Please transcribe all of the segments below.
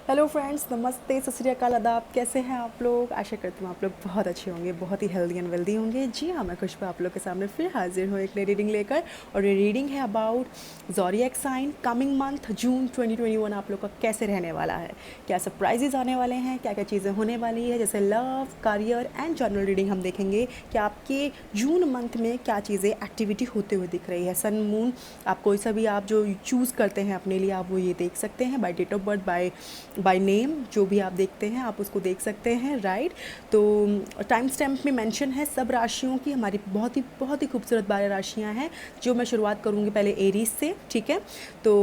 Hello friends, नमस्ते, सत श्री अकाल, आदाब। कैसे हैं आप लोग? आशा करती हूँ आप लोग बहुत अच्छे होंगे, बहुत ही हेल्दी एंड वेल्दी होंगे। जी हाँ, मैं खुशबू आप लोग के सामने फिर हाजिर हूँ एक नई रीडिंग लेकर। और ये रीडिंग है about zodiac sign coming month June 2021 आप लोग का कैसे रहने वाला है, क्या सरप्राइजेज आने वाले हैं, क्या क्या चीज़ें होने वाली है, जैसे love, career and general reading हम देखेंगे कि आपके जून मंथ में क्या चीज़ें एक्टिविटी होते हुए दिख रही है। सन मून आप कोई सा भी आप जो चूज़ करते हैं अपने लिए, आप वो ये देख सकते हैं by date of birth, by name, जो भी आप देखते हैं आप उसको देख सकते हैं, राइट। तो टाइम स्टैम्प में मेंशन है सब राशियों की, हमारी बहुत ही खूबसूरत 12 राशियां हैं जो मैं शुरुआत करूंगी पहले एरीज से, ठीक है। तो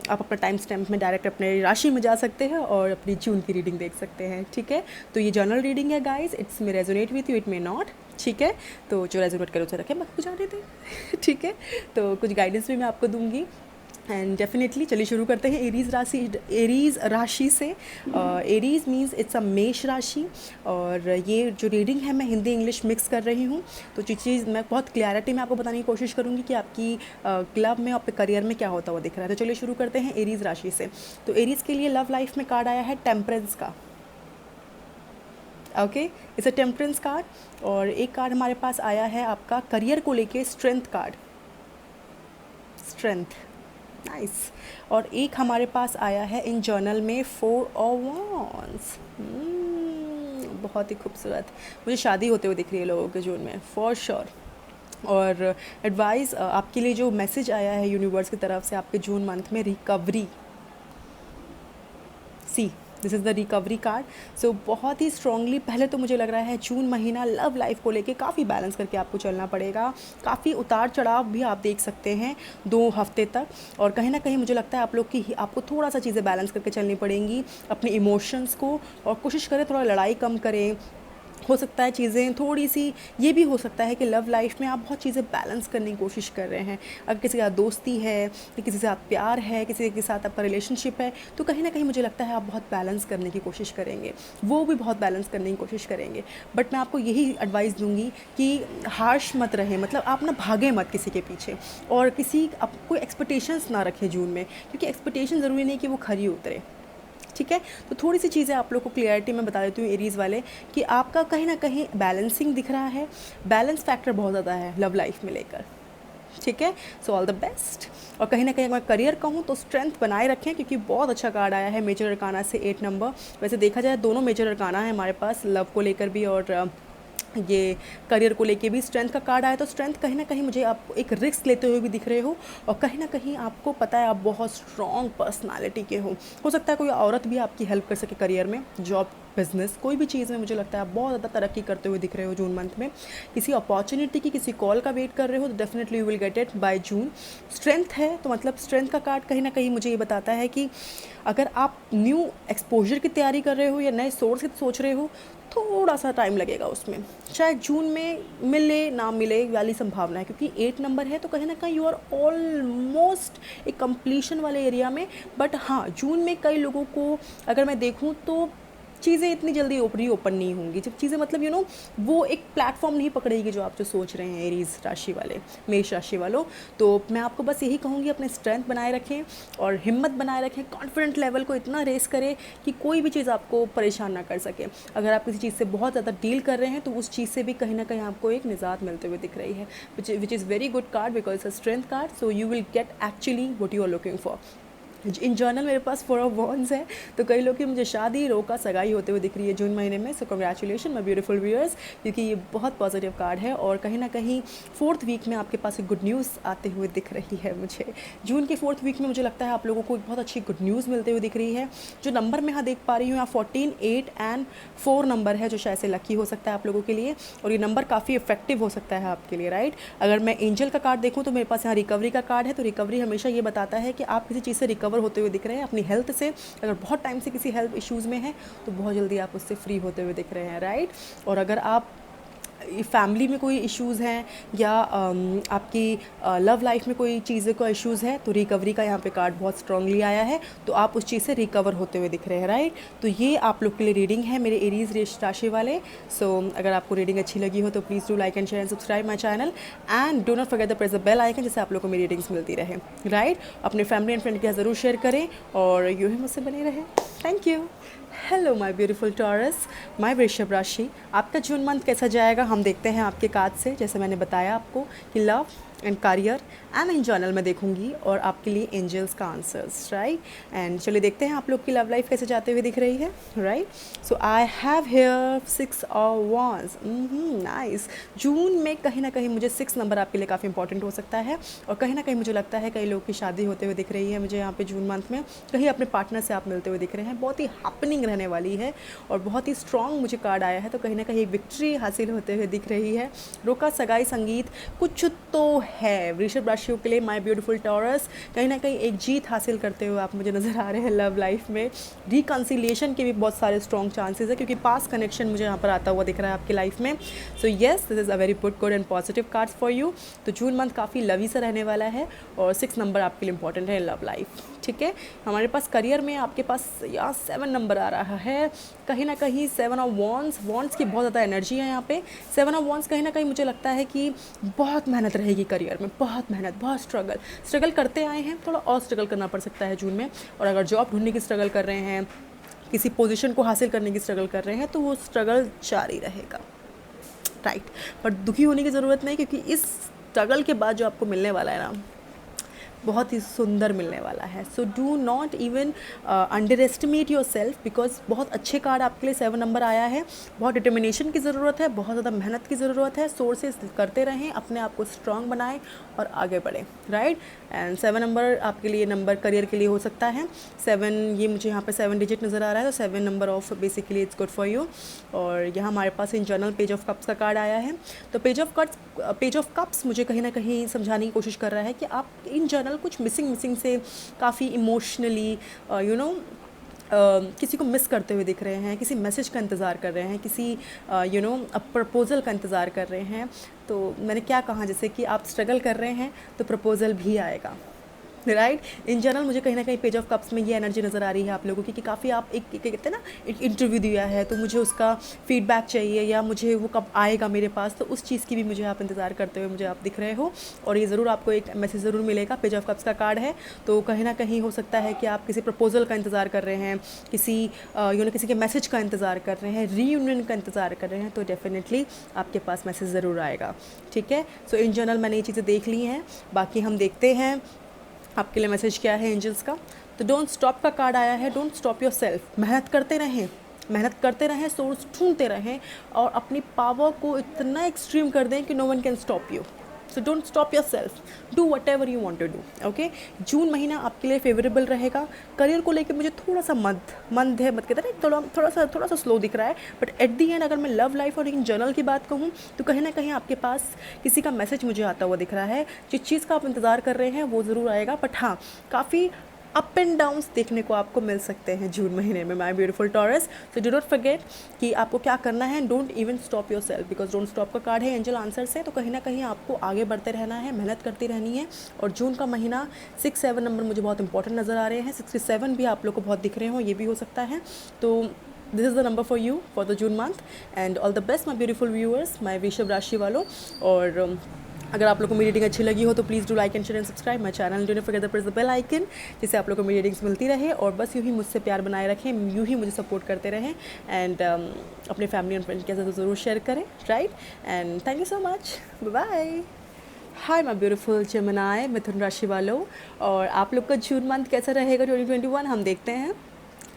आप अपना टाइम स्टैम्प में डायरेक्ट अपने राशि में जा सकते हैं और अपनी जून की रीडिंग देख सकते हैं, ठीक है। तो ये जनरल रीडिंग है guys, it's may resonate with you, it may not, ठीक है। तो जो रेजोनेट करे उसे रखें, बाकी जाने दें ठीक है। तो कुछ गाइडेंस भी मैं आपको दूंगी एंड डेफिनेटली चलिए शुरू करते हैं एरीज राशि से। एरीज मीन्स इट्स अ मेष राशि। और ये जो रीडिंग है मैं हिंदी इंग्लिश मिक्स कर रही हूँ, तो जो चीज़ मैं बहुत क्लियरिटी में आपको बताने की कोशिश करूँगी कि आपकी क्लब में, आपके करियर में क्या होता हुआ दिख रहा है। तो चलिए शुरू करते हैं एरीज राशि से। तो एरीज के लिए लव लाइफ में कार्ड आया है टेम्परेंस का, okay, it's a temperance card. और एक कार्ड हमारे पास आया है आपका करियर को लेके स्ट्रेंथ कार्ड, स्ट्रेंथ, नाइस। और एक हमारे पास आया है इन जर्नल में 4 ऑफ वांड्स, बहुत ही खूबसूरत। मुझे शादी होते हुए दिख रही है लोगों के जून में, फॉर श्योर। और एडवाइस आपके लिए जो मैसेज आया है यूनिवर्स की तरफ से आपके जून मंथ में, recovery, see this is the recovery card. So बहुत ही स्ट्रांगली पहले तो मुझे लग रहा है जून महीना लव लाइफ को लेके काफ़ी बैलेंस करके आपको चलना पड़ेगा। काफ़ी उतार चढ़ाव भी आप देख सकते हैं 2 हफ्ते तक। और कहीं ना कहीं मुझे लगता है आप लोग की आपको थोड़ा सा चीज़ें बैलेंस करके चलनी पड़ेंगी अपने इमोशंस को। और कोशिश करें थोड़ा लड़ाई कम करें। हो सकता है चीज़ें थोड़ी सी, ये भी हो सकता है कि लव लाइफ में आप बहुत चीज़ें बैलेंस करने की कोशिश कर रहे हैं। अगर किसी के साथ दोस्ती है, या किसी के साथ प्यार है, किसी के साथ आपका रिलेशनशिप है, तो कहीं ना कहीं मुझे लगता है आप बहुत बैलेंस करने की कोशिश करेंगे, वो भी बहुत बैलेंस करने की कोशिश करेंगे। बट मैं आपको यही एडवाइस दूंगी कि हार्श मत रहे, मतलब आप ना भागें मत किसी के पीछे। और किसी आप कोई एक्सपेक्टेशंस ना रखें जून में, क्योंकि एक्सपेक्टेशन ज़रूरी नहीं कि वो खरी उतरे, ठीक है। तो थोड़ी सी चीज़ें आप लोग को क्लियरिटी में बता देती हूँ एरीज़ वाले, कि आपका कहीं ना कहीं बैलेंसिंग दिख रहा है, बैलेंस फैक्टर बहुत ज़्यादा है लव लाइफ में लेकर, ठीक है। So all the best. और कहीं ना कहीं अगर करियर कहूँ तो स्ट्रेंथ बनाए रखें, क्योंकि बहुत अच्छा कार्ड आया है मेजर अरकाना से 8 नंबर। वैसे देखा जाए दोनों मेजर अरकाना है हमारे पास, लव को लेकर भी और ये करियर को लेके भी स्ट्रेंथ का कार्ड आया। तो स्ट्रेंथ कहीं ना कहीं मुझे आप एक रिस्क लेते हुए भी दिख रहे हो, और कहीं ना कहीं आपको पता है आप बहुत स्ट्रॉन्ग पर्सनालिटी के हो सकता है कोई औरत भी आपकी हेल्प कर सके करियर में, जॉब, बिजनेस, कोई भी चीज़ में मुझे लगता है आप बहुत ज़्यादा तरक्की करते हुए दिख रहे हो जून मंथ में। किसी अपॉर्चुनिटी की, किसी कॉल का वेट कर रहे हो तो definitely you will get it by June. Strength है तो मतलब स्ट्रेंथ का कार्ड कहीं ना कहीं मुझे ये बताता है कि अगर आप न्यू एक्सपोजर की तैयारी कर रहे हो या नए सोर्स की सोच रहे हो, थोड़ा सा टाइम लगेगा उसमें, शायद जून में मिले ना मिले वाली संभावना है, क्योंकि 8 नंबर है तो कहीं ना कहीं यू आर ऑलमोस्ट एक कंप्लीशन वाले एरिया में। बट हाँ, जून में कई लोगों को अगर मैं देखूँ तो चीज़ें इतनी जल्दी ओपन नहीं होंगी, जब चीज़ें मतलब वो एक प्लेटफॉर्म नहीं पकड़ेगी जो आप जो सोच रहे हैं एरीज राशि वाले, मेष राशि वालों। तो मैं आपको बस यही कहूँगी अपने स्ट्रेंथ बनाए रखें और हिम्मत बनाए रखें, कॉन्फिडेंट लेवल को इतना रेस करें कि कोई भी चीज़ आपको परेशान ना कर सके। अगर आप किसी चीज़ से बहुत ज़्यादा डील कर रहे हैं तो उस चीज़ से भी कहीं ना कहीं आपको एक निजात मिलते हुए दिख रही है, which is very good card because it's a strength card. So you will get actually what you are looking for. In general मेरे पास 4 ऑफ वांड्स है, तो कई लोग की मुझे शादी, रोका, सगाई होते हुए दिख रही है जून महीने में। So congratulation my beautiful viewers, क्योंकि ये बहुत पॉजिटिव कार्ड है और कहीं ना कहीं 4th वीक में आपके पास एक गुड न्यूज़ आते हुए दिख रही है मुझे। जून के 4th वीक में मुझे लगता है आप लोगों को एक बहुत अच्छी गुड न्यूज़ मिलते हुए दिख रही है। जो नंबर मैं यहाँ देख पा रही हूँ, यहाँ 14, 8 एंड 4 नंबर है, जो शायद से लकी हो सकता है आप लोगों के लिए, और ये नंबर काफ़ी इफेक्टिव हो सकता है आपके लिए, राइट। अगर मैं एंजल का कार्ड देखूँ तो मेरे पास यहाँ रिकवरी का कार्ड है, तो रिकवरी हमेशा ये बताता है कि आप किसी चीज़ से रिकवर होते हुए दिख रहे हैं, अपनी हेल्थ से। अगर बहुत टाइम से किसी हेल्थ इश्यूज़ में है तो बहुत जल्दी आप उससे फ्री होते हुए दिख रहे हैं, राइट। और अगर आप फैमिली में कोई इश्यूज़ हैं या आपकी लव लाइफ में कोई चीज़ें का इश्यूज़ है तो रिकवरी का यहाँ पे कार्ड बहुत स्ट्रांगली आया है, तो आप उस चीज़ से रिकवर होते हुए दिख रहे हैं, राइट। तो ये आप लोग के लिए रीडिंग है मेरे एरीज राशि वाले। सो अगर आपको रीडिंग अच्छी लगी हो तो please do like and share and subscribe my channel and do not forget the press the bell icon, जिससे आप लोग को मेरी रीडिंग्स मिलती रहे, राइट। अपने फैमिली एंड फ्रेंड के साथ ज़रूर शेयर करें और यूँ ही मुझसे बने रहे। Thank you. Hello my beautiful taurus, my वृषभ राशि, आपका जून मंथ कैसा जाएगा हम देखते हैं आपके कार्ड से। जैसे मैंने बताया आपको कि love and career and in general मैं देखूंगी और आपके लिए एंजल्स का आंसर्स, राइट। एंड चलिए देखते हैं आप लोग की लव लाइफ कैसे जाते हुए दिख रही है, right. So I have here 6 of wands, nice. जून में कहीं ना कहीं मुझे 6 नंबर आपके लिए काफ़ी इंपॉर्टेंट हो सकता है और कहीं ना कहीं मुझे लगता है कई लोग की शादी होते हुए दिख रही है मुझे यहाँ पे जून मंथ में। कहीं अपने पार्टनर से आप मिलते हुए दिख रहे हैं, बहुत ही हैपनिंग रहने वाली है और बहुत ही स्ट्रॉन्ग मुझे कार्ड आया है, तो कहीं ना कहीं विक्ट्री हासिल होते हुए दिख रही है। रोका सगाई संगीत कुछ तो है वृषभ राशियों के लिए माय ब्यूटीफुल टॉरस, कहीं ना कहीं एक जीत हासिल करते हुए आप मुझे नज़र आ रहे हैं लव लाइफ में। रिकन्सिलिएशन के भी बहुत सारे स्ट्रॉन्ग चांसेस है क्योंकि पास कनेक्शन मुझे यहाँ पर आता हुआ दिख रहा है आपकी लाइफ में। So yes, this is a very good and positive cards for you. तो जून मंथ काफ़ी लवी सा रहने वाला है और 6 नंबर आपके लिए इंपॉर्टेंट है लव लाइफ, ठीक है। हमारे पास करियर में आपके पास यहाँ 7 नंबर आ रहा है, कहीं ना कहीं 7 ऑफ wands की बहुत ज़्यादा एनर्जी है यहाँ पे। 7 ऑफ wands कहीं ना कहीं मुझे लगता है कि बहुत मेहनत रहेगी करियर में, बहुत मेहनत, बहुत स्ट्रगल करते आए हैं, थोड़ा और स्ट्रगल करना पड़ सकता है जून में। और अगर जॉब ढूंढने की स्ट्रगल कर रहे हैं, किसी पोजीशन को हासिल करने की स्ट्रगल कर रहे हैं तो वो स्ट्रगल जारी रहेगा, राइट। पर दुखी होने की ज़रूरत नहीं क्योंकि इस स्ट्रगल के बाद जो आपको मिलने वाला है ना बहुत ही सुंदर मिलने वाला है। So do not even under estimate your self because बहुत अच्छे कार्ड आपके लिए 7 नंबर आया है। बहुत डिटर्मिनेशन की ज़रूरत है, बहुत ज़्यादा मेहनत की ज़रूरत है, सोर्सेज करते रहें, अपने आप को स्ट्रांग बनाएं और आगे बढ़ें, राइट। एंड 7 नंबर आपके लिए नंबर करियर के लिए हो सकता है। 7 ये मुझे यहाँ पे 7 डिजिट नज़र आ रहा है, तो 7 नंबर of basically it's good for you. और यहाँ हमारे पास in general page of cups का कार्ड आया है, तो पेज ऑफ कप्स मुझे कहीं ना कहीं समझाने की कोशिश कर रहा है कि आप इन जनरल कुछ मिसिंग से काफ़ी इमोशनली किसी को मिस करते हुए दिख रहे हैं, किसी मैसेज का इंतज़ार कर रहे हैं, किसी प्रपोज़ल का इंतज़ार कर रहे हैं। तो मैंने क्या कहा, जैसे कि आप स्ट्रगल कर रहे हैं तो प्रपोज़ल भी आएगा, राइट। इन जनरल मुझे कहीं ना कहीं पेज ऑफ कप्स में ये एनर्जी नज़र आ रही है आप लोगों की कि काफ़ी आप एक कहते हैं ना एक इंटरव्यू दिया है तो मुझे उसका फीडबैक चाहिए या मुझे वो कब आएगा मेरे पास, तो उस चीज़ की भी मुझे आप इंतज़ार करते हुए मुझे आप दिख रहे हो। और ये ज़रूर आपको एक मैसेज ज़रूर मिलेगा, पेज ऑफ कप्स का कार्ड है, तो कहीं ना कहीं हो सकता है कि आप किसी प्रपोजल का इंतज़ार कर रहे हैं, किसी किसी के मैसेज का इंतज़ार कर रहे हैं, रीयूनियन का इंतज़ार कर रहे हैं, तो डेफिनेटली आपके पास मैसेज ज़रूर आएगा, ठीक है। सो इन जनरल मैंने ये चीज़ें देख ली हैं, बाकी हम देखते हैं आपके लिए मैसेज क्या है एंजल्स का। तो डोंट स्टॉप का कार्ड आया है, डोंट स्टॉप योर सेल्फ, मेहनत करते रहें, सोर्स ढूंढते रहें और अपनी पावर को इतना एक्सट्रीम कर दें कि no one can stop you. So don't stop yourself, do whatever you want to do, okay. जून महीना आपके लिए फेवरेबल रहेगा। करियर को लेकर मुझे थोड़ा सा मंद कहते हैं थोड़ा सा स्लो दिख रहा है, बट एट दी एंड अगर मैं लव लाइफ और इन जनरल की बात कहूँ तो कहीं ना कहीं आपके पास किसी का मैसेज मुझे आता हुआ दिख रहा है। जिस चीज़ का आप इंतज़ार कर रहे हैं वो ज़रूर आएगा, बट हाँ काफ़ी अप एंड डाउन्स देखने को आपको मिल सकते हैं जून महीने में my beautiful taurus. So do not forget कि आपको क्या करना है, don't even stop your self because don't stop का कार्ड है एंजल आंसर से, तो कहीं ना कहीं आपको आगे बढ़ते रहना है, मेहनत करती रहनी है। और जून का महीना 6-7 नंबर मुझे बहुत इंपॉर्टेंट नज़र आ रहे हैं, 67 भी आप लोग को बहुत दिख रहे हो, ये भी हो सकता है। तो this is the number for you for the June month and all the best my beautiful viewers, my वृषभ राशि वालों। और अगर आप लोग को मेरी रीडिंग अच्छी लगी हो तो please do like and share and subscribe my channel, don't forget the press the bell icon, जिससे आप लोग को मेरी रीडिंग्स मिलती रहे और बस यूँ ही मुझसे प्यार बनाए रखें, यूँ ही मुझे सपोर्ट करते रहें एंड अपने फैमिली एंड फ्रेंड्स के साथ ज़रूर शेयर करें, right. And thank you so much, bye. Hi my beautiful Gemini मिथुन राशि वालों, और आप लोग का जून मंथ कैसा रहेगा 2021 हम देखते हैं।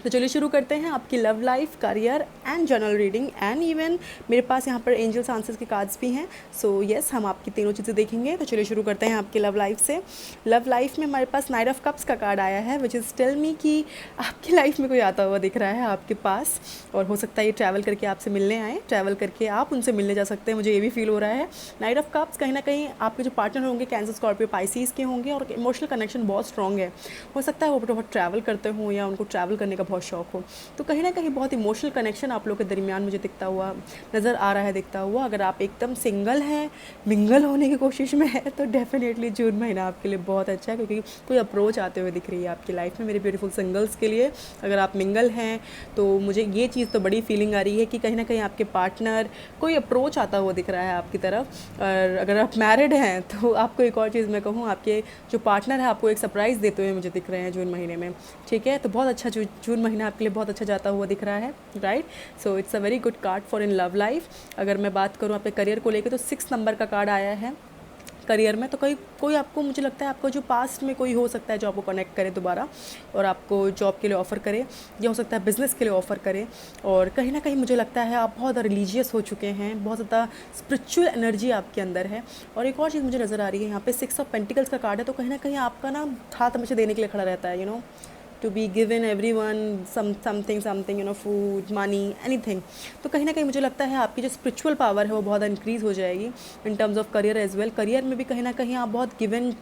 तो चलिए शुरू करते हैं आपकी love life, career and general reading and even मेरे पास यहाँ पर एंजल्स आंसर्स के कार्ड्स भी हैं। सो येस, हम आपकी तीनों चीज़ें देखेंगे। तो चलिए शुरू करते हैं आपकी लव लाइफ से। लव लाइफ में हमारे पास नाइट ऑफ कप्स का कार्ड आया है, विच इज़ टेल मी कि आपकी लाइफ में कोई आता हुआ दिख रहा है आपके पास, और हो सकता है ये ट्रैवल करके आपसे मिलने आए, ट्रैवल करके आप उनसे मिलने जा सकते हैं, मुझे ये भी फील हो रहा है। नाइट ऑफ कप्स कहीं ना कहीं आपके जो पार्टनर होंगे कैंसर, स्कॉर्पियो, पाइसीज़ के होंगे और इमोशनल कनेक्शन बहुत स्ट्रॉन्ग है। हो सकता है वो बहुत ट्रैवल करते हों या उनको ट्रैवल करने का बहुत शौक हो। तो कहीं ना कहीं बहुत इमोशनल कनेक्शन आप लोग के दरमियान मुझे दिखता हुआ नज़र आ रहा है, दिखता हुआ। अगर आप एकदम सिंगल हैं, मिंगल होने की कोशिश में है, तो डेफिनेटली जून महीना आपके लिए बहुत अच्छा है, क्योंकि कोई अप्रोच आते हुए दिख रही है आपकी लाइफ में। मेरे ब्यूटीफुल सिंगल्स के लिए, अगर आप मिंगल हैं तो मुझे ये चीज़ तो बड़ी फीलिंग आ रही है कि कहीं ना कहीं आपके पार्टनर कोई अप्रोच आता हुआ दिख रहा है आपकी तरफ। और अगर आप मैरिड हैं तो आपको एक और चीज़ मैं कहूँ, आपके जो पार्टनर है आपको एक सरप्राइज़ देते हुए मुझे दिख रहे हैं जून महीने में। ठीक है, तो बहुत अच्छा जून महीना आपके लिए बहुत अच्छा जाता हुआ दिख रहा है, right. So it's a very good card for in love life. अगर मैं बात करूँ आपके करियर को लेकर, तो 6 नंबर का कार्ड आया है करियर में। तो कोई आपको, मुझे लगता है आपका जो पास्ट में कोई हो सकता है जो आपको कनेक्ट करे दोबारा और आपको जॉब के लिए ऑफ़र करे, या हो सकता है बिज़नेस के लिए ऑफ़र करे। और कहीं ना कहीं मुझे लगता है आप बहुत रिलीजियस हो चुके हैं, बहुत ज़्यादा स्पिरिचुअल एनर्जी आपके अंदर है। और एक और चीज़ मुझे नज़र आ रही है यहाँ पे 6 ऑफ पेंटिकल्स का कार्ड है, तो कहीं ना कहीं आपका ना हाथ हमेशा देने के लिए खड़ा रहता है, to be given everyone something, food, money, anything. तो कहीं ना कहीं मुझे लगता है आपकी जो स्पिरिचुअल पावर है वो बहुत इंक्रीज़ हो जाएगी in terms of career as well. Career में भी कहीं ना कहीं आप बहुत गिवन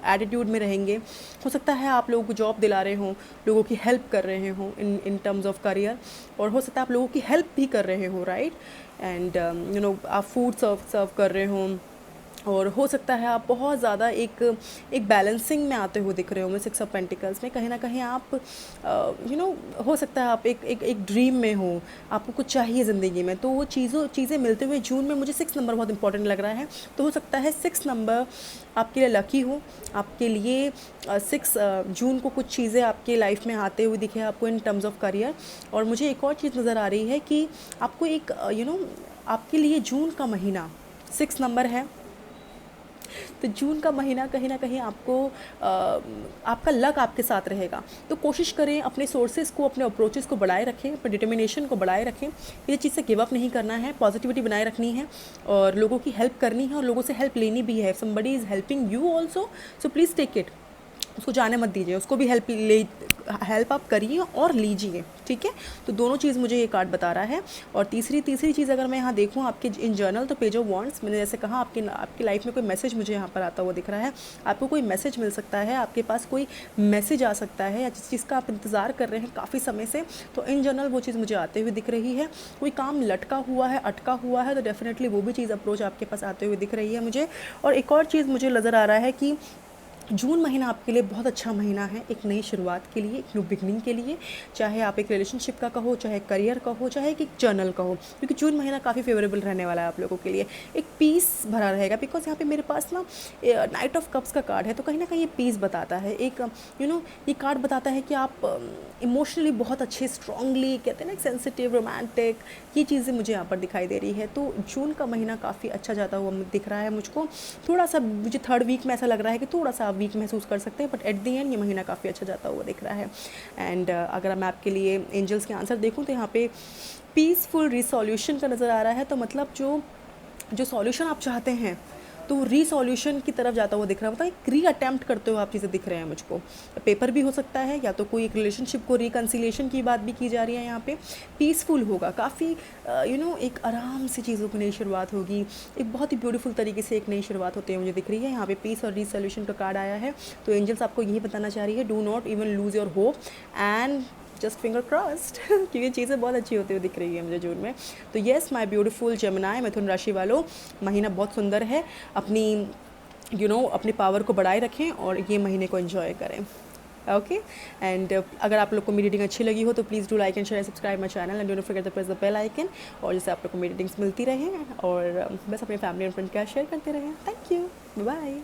एटीट्यूड में रहेंगे। हो सकता है आप लोगों को जॉब दिला रहे हों, लोगों की हेल्प कर रहे हों इन टर्म्स ऑफ करियर, और हो सकता है आप लोगों की हेल्प भी कर रहे हों, राइट। एंड आप फूड सर्व कर रहे हों, और हो सकता है आप बहुत ज़्यादा एक बैलेंसिंग में आते हुए दिख रहे हो। मैं 6 ऑफ पेंटिकल्स में कहीं ना कहीं आप हो सकता है आप एक ड्रीम में हो, आपको कुछ चाहिए ज़िंदगी में, तो वो चीज़ें मिलते हुए जून में मुझे 6 नंबर बहुत इंपॉर्टेंट लग रहा है। तो हो सकता है 6 नंबर आपके लिए लकी हो, आपके लिए 6 जून को कुछ चीज़ें आपके लाइफ में आते हुए दिखे आपको इन टर्म्स ऑफ करियर। और मुझे एक और चीज़ नज़र आ रही है कि आपको एक आपके लिए जून का महीना 6 नंबर है, तो जून का महीना कहीं ना कहीं आपको आपका लक आपके साथ रहेगा। तो कोशिश करें अपने सोर्सेज को, अपने अप्रोचेस को बढ़ाए रखें, अपने डिटर्मिनेशन को बढ़ाए रखें। ये चीज़ से गिव अप नहीं करना है, पॉजिटिविटी बनाए रखनी है, और लोगों की हेल्प करनी है, और लोगों से हेल्प लेनी भी है। Somebody is helping you also, so please take it. उसको जाने मत दीजिए, उसको भी हेल्प आप करिए और लीजिए, ठीक है। तो दोनों चीज़ मुझे ये कार्ड बता रहा है। और तीसरी चीज़ अगर मैं यहाँ देखूँ आपके इन जर्नल, तो पेज ऑफ वॉन्ड्स, मैंने जैसे कहा आपकी लाइफ में कोई मैसेज मुझे यहाँ पर आता हुआ दिख रहा है। आपको कोई मैसेज मिल सकता है, आपके पास कोई मैसेज आ सकता है, या जिस चीज़ का आप इंतज़ार कर रहे हैं काफ़ी समय से, तो इन जनरल वो चीज़ मुझे आते हुए दिख रही है। कोई काम लटका हुआ है, अटका हुआ है, तो डेफिनेटली वो भी चीज़ अप्रोच आपके पास आते हुए दिख रही है मुझे। और एक और चीज़ मुझे नज़र आ रहा है कि जून महीना आपके लिए बहुत अच्छा महीना है, एक नई शुरुआत के लिए, एक न्यू बिगनिंग के लिए। चाहे आप एक रिलेशनशिप का कहो, चाहे करियर का हो, चाहे एक जर्नल का हो, क्योंकि जून महीना काफ़ी फेवरेबल रहने वाला है आप लोगों के लिए। एक पीस भरा रहेगा, बिकॉज यहाँ पे मेरे पास ना नाइट ऑफ कप्स का कार्ड है, तो कहीं ना कहीं ये पीस बताता है। एक ये कार्ड बताता है कि आप इमोशनली बहुत अच्छे, स्ट्रांगली, कहते हैं ना, एक सेंसिटिव, रोमांटिक, ये चीज़ें मुझे यहाँ पर दिखाई दे रही है। तो जून का महीना काफ़ी अच्छा जाता हुआ दिख रहा है मुझको। थोड़ा सा मुझे 3rd वीक में ऐसा लग रहा है कि थोड़ा सा वीक महसूस कर सकते हैं, बट एट दी एंड ये महीना काफ़ी अच्छा जाता हुआ दिख रहा है। एंड अगर मैं आपके लिए एंजल्स के आंसर देखूं, तो यहाँ पे पीसफुल रिसोल्यूशन का नज़र आ रहा है। तो मतलब जो सॉल्यूशन आप चाहते हैं, तो रीसॉल्यूशन की तरफ जाता हुआ दिख रहा है, मतलब एक री अटैम्प्ट करते हुए आप चीज़ें दिख रहे हैं मुझको। पेपर भी हो सकता है, या तो कोई एक रिलेशनशिप को रिकन्सिलिएशन की बात भी की जा रही है यहाँ पे। पीसफुल होगा काफ़ी, एक आराम से चीज़ों की नई शुरुआत होगी, एक बहुत ही ब्यूटीफुल तरीके से एक नई शुरुआत होती है मुझे दिख रही है। यहाँ पे पीस और रीसॉल्यूशन का कार्ड आया है, तो एंजल्स आपको यही बताना चाह रही है, do not even lose your hope and just finger crossed, क्योंकि चीज़ें बहुत अच्छी होती हुई दिख रही है मुझे जून में। तो येस माय ब्यूटीफुल जेमिनी, मिथुन राशि वालों, महीना बहुत सुंदर है। अपनी अपनी पावर को बढ़ाए रखें और ये महीने को एंजॉय करें। ओके, एंड अगर आप लोग को मेरी रीडिंग अच्छी लगी हो, तो please do like and share, subscribe my channel, and don't forget to press the bell icon. और जैसे आप लोग को मेरी रीडिंग्स मिलती रहें, और बस अपने फैमिली एंड फ्रेंड के साथ शेयर करते रहें। Thank you, bye.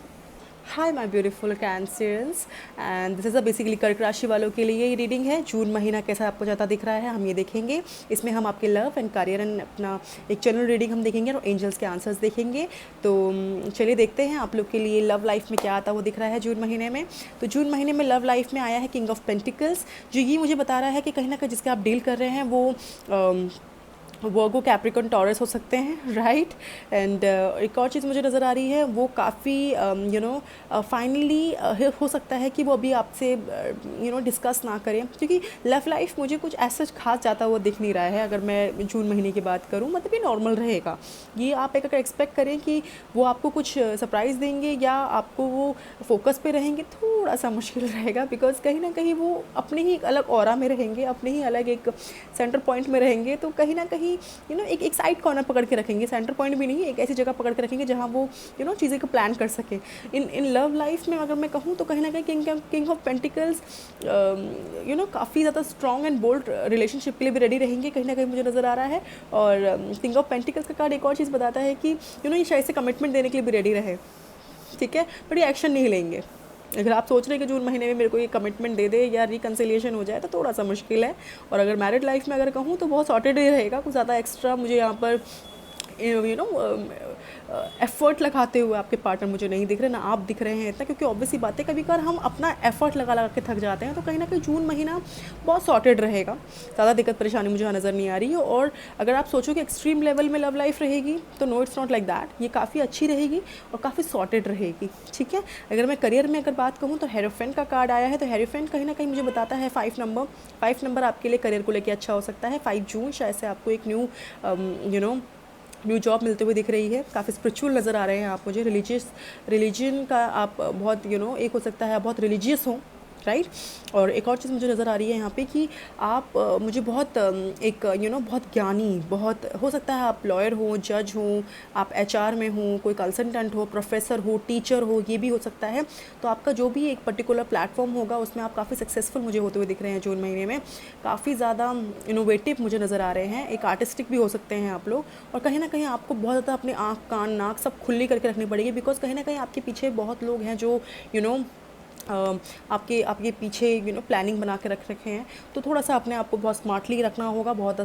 Hi my beautiful cancers, and this is basically कर्क राशि वालों के लिए ये रीडिंग है। जून महीना कैसा आपको ज़्यादा दिख रहा है, हम ये देखेंगे। इसमें हम आपके लव एंड करियर एंड अपना एक जनरल रीडिंग हम देखेंगे, और एंजल्स के आंसर्स देखेंगे। तो चलिए देखते हैं आप लोग के लिए लव लाइफ में क्या आता वो दिख रहा है जून महीने में। तो जून महीने में लव लाइफ में आया है किंग ऑफ पेंटिकल्स, जो ये मुझे बता रहा है कि कहीं ना कहीं जिसके आप डील कर रहे हैं वो वर्गो, कैप्रिकॉन, टॉरस हो सकते हैं, राइट। एंड एक और चीज़ मुझे नज़र आ रही है, वो काफ़ी फाइनली हो सकता है कि वो अभी आपसे डिस्कस ना करें, क्योंकि लव लाइफ मुझे कुछ ऐसा खास जाता हुआ दिख नहीं रहा है। अगर मैं जून महीने की बात करूं, मतलब ये नॉर्मल रहेगा। ये आप एक अगर एक्सपेक्ट करें कि वो आपको कुछ सरप्राइज़ देंगे या आपको वो फोकस पे रहेंगे, थोड़ा सा मुश्किल रहेगा, बिकॉज कहीं ना कहीं वो अपने ही एक अलग ऑरा में रहेंगे, अपने ही अलग एक सेंटर पॉइंट में रहेंगे। तो कहीं ना कहीं एक साइड कॉर्नर पकड़ के रखेंगे, सेंटर पॉइंट भी नहीं, एक ऐसी जगह पकड़ के रखेंगे जहाँ वो चीज़ें को प्लान कर सके। इन लव लाइफ में अगर मैं कहूँ तो कहीं ना कहीं किंग ऑफ पेंटिकल्स काफ़ी ज़्यादा स्ट्रॉन्ग एंड बोल्ड रिलेशनशिप के लिए भी रेडी रहेंगे, कहीं ना कहीं मुझे नज़र आ रहा है। और किंग ऑफ पेंटिकल्स का कार्ड एक और चीज़ बताता है कि ये शायद से कमिटमेंट देने के लिए भी रेडी रहे, ठीक है, बट ये एक्शन नहीं लेंगे। अगर आप सोच रहे हैं कि जून महीने में मेरे को ये कमिटमेंट दे दे या रिकन्सिलिएशन हो जाए, तो थोड़ा सा मुश्किल है। और अगर मैरिड लाइफ में अगर कहूँ तो बहुत सॉर्टेड ही रहेगा, कुछ ज़्यादा एक्स्ट्रा मुझे यहाँ पर एफ़र्ट लगाते हुए आपके पार्टनर मुझे नहीं दिख रहे, ना आप दिख रहे हैं इतना, क्योंकि ऑब्वियसली बात है, कभी कभार हम अपना एफ़र्ट लगा लगा के थक जाते हैं। तो कहीं ना कहीं जून महीना बहुत सॉर्टेड रहेगा, ज़्यादा दिक्कत परेशानी मुझे यहाँ नज़र नहीं आ रही है। और अगर आप सोचो कि एक्सट्रीम लेवल में लव लाइफ रहेगी, तो no, it's not like that. ये काफ़ी अच्छी रहेगी और काफ़ी सॉर्टेड रहेगी, ठीक है। अगर मैं करियर में अगर बात कहूँ तो हेरोफेंट का कार्ड आया है, तो हेरोफेंट कहीं ना कहीं मुझे बताता है 5 नंबर आपके लिए करियर को लेकर अच्छा हो सकता है। 5 जून शायद से आपको एक न्यू जॉब मिलते हुए दिख रही है। काफ़ी स्पिरिचुअल नज़र आ रहे हैं आप मुझे, रिलीजन का आप बहुत एक हो सकता है बहुत रिलीजियस हो, राइट। और एक और चीज़ मुझे नज़र आ रही है यहाँ पे कि आप मुझे बहुत एक बहुत ज्ञानी, बहुत हो सकता है आप लॉयर हो, जज हो, आप एचआर में हो, कोई कंसल्टेंट हो, प्रोफेसर हो, टीचर हो, ये भी हो सकता है। तो आपका जो भी एक पर्टिकुलर प्लेटफॉर्म होगा उसमें आप काफ़ी सक्सेसफुल मुझे होते हुए दिख रहे हैं जून महीने में। काफ़ी ज़्यादा इनोवेटिव मुझे नज़र आ रहे हैं, एक आर्टिस्टिक भी हो सकते हैं आप लोग। और कहीं ना कहीं आपको बहुत ज़्यादा अपने आँख, कान, नाक सब खुली करके रखनी पड़ेगी, बिकॉज कहीं ना कहीं आपके पीछे बहुत लोग हैं जो आपके पीछे प्लानिंग बना के रख रखे हैं। तो थोड़ा सा अपने आप को बहुत स्मार्टली रखना होगा, बहुत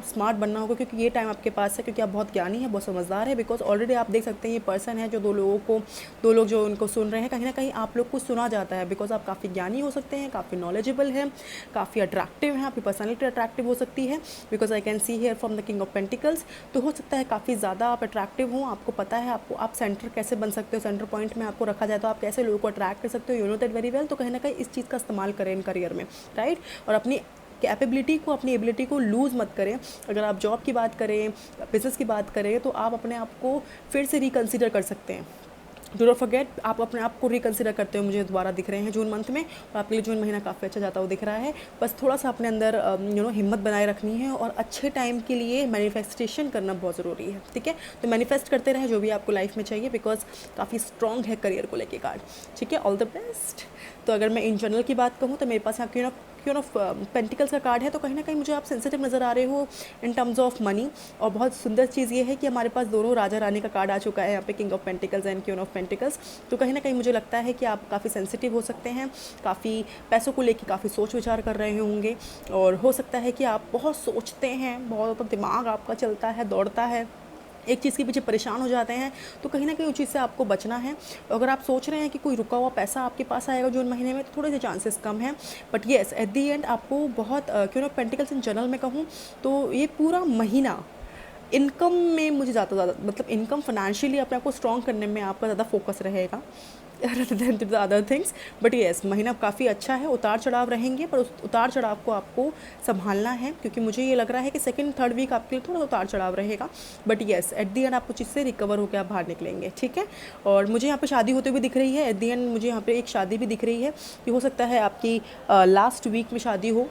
स्मार्ट बनना होगा, क्योंकि ये टाइम आपके पास है, क्योंकि आप बहुत ज्ञानी हैं, बहुत समझदार है। बिकॉज ऑलरेडी आप देख सकते हैं ये पर्सन है जो दो लोग जो उनको सुन रहे हैं, कहीं ना कहीं आप लोग को सुना जाता है, बिकॉज आप काफ़ी ज्ञानी हो सकते हैं, काफ़ी नॉलेजेबल हैं, काफ़ी अट्रैक्टिव हैं, आपकी पर्सनैलिटी अट्रैक्टिव हो सकती है, because I can see here from the king of pentacles. तो हो सकता है काफ़ी ज़्यादा आप अट्रैक्टिव हों, आपको पता है आप सेंटर कैसे बन सकते हो, सेंटर पॉइंट में आपको रखा जाए तो आप कैसे लोगों को अट्रैक्ट कर सकते हो, you know that very well. तो कहीं ना कहीं इस चीज़ का इस्तेमाल करें इन करियर में, राइट। और अपनी कैपेबिलिटी को, अपनी एबिलिटी को लूज़ मत करें। अगर आप जॉब की बात करें, बिजनेस की बात करें, तो आप अपने आप को फिर से रिकन्सिडर कर सकते हैं। डू नॉट फॉरगेट, आप अपने आप को रिकन्सिडर करते हुए मुझे दोबारा दिख रहे हैं जून मंथ में, और आपके लिए जून महीना काफ़ी अच्छा जाता हुआ दिख रहा है। बस थोड़ा सा अपने अंदर हिम्मत बनाए रखनी है, और अच्छे टाइम के लिए मैनिफेस्टेशन करना बहुत ज़रूरी है, ठीक है। तो मैनिफेस्ट करते रहें जो भी आपको लाइफ में चाहिए, बिकॉज काफ़ी स्ट्रॉन्ग है करियर को लेके कार्ड, ठीक है। All the best. तो अगर मैं इन जनरल की बात कहूँ तो मेरे पास यहाँ क्यून ऑफ पेंटिकल्स का कार्ड है, तो कहीं ना कहीं मुझे आप सेंसिटिव नज़र आ रहे हो इन टर्म्स ऑफ मनी। और बहुत सुंदर चीज़ ये है कि हमारे पास दोनों राजा रानी का कार्ड आ चुका है यहाँ पे, king of pentacles and queen of pentacles. तो कहीं ना कहीं मुझे लगता है कि आप काफ़ी सेंसिटिव हो सकते हैं, काफ़ी पैसों को लेकर काफ़ी सोच विचार कर रहे होंगे, और हो सकता है कि आप बहुत सोचते हैं, बहुत दिमाग आपका चलता है, दौड़ता है, एक चीज़ के पीछे परेशान हो जाते हैं। तो कहीं ना कहीं उस चीज़ से आपको बचना है। अगर आप सोच रहे हैं कि कोई रुका हुआ पैसा आपके पास आएगा जून महीने में, तो थोड़े से चांसेस कम हैं, but yes eight the and आपको बहुत क्यों पेंटिकल्स इन जनरल में कहूँ तो ये पूरा महीना इनकम में मुझे ज़्यादा मतलब इनकम फाइनेंशियली अपने आप को स्ट्रॉन्ग करने में आपका ज़्यादा फोकस रहेगा rather than to the other things। But yes महीना काफ़ी अच्छा है, उतार चढ़ाव रहेंगे, पर उस उतार चढ़ाव को आपको संभालना है, क्योंकि मुझे ये लग रहा है कि सेकंड थर्ड वीक आपके लिए थोड़ा उतार चढ़ाव रहेगा, but yes eight the and आपको चीज़ से रिकवर होकर आप बाहर निकलेंगे, ठीक है। और मुझे यहाँ पे शादी होते हुए दिख रही है, एट दी एंड मुझे यहाँ पे एक शादी भी दिख रही है, ये हो सकता है आपकी लास्ट वीक में शादी हो,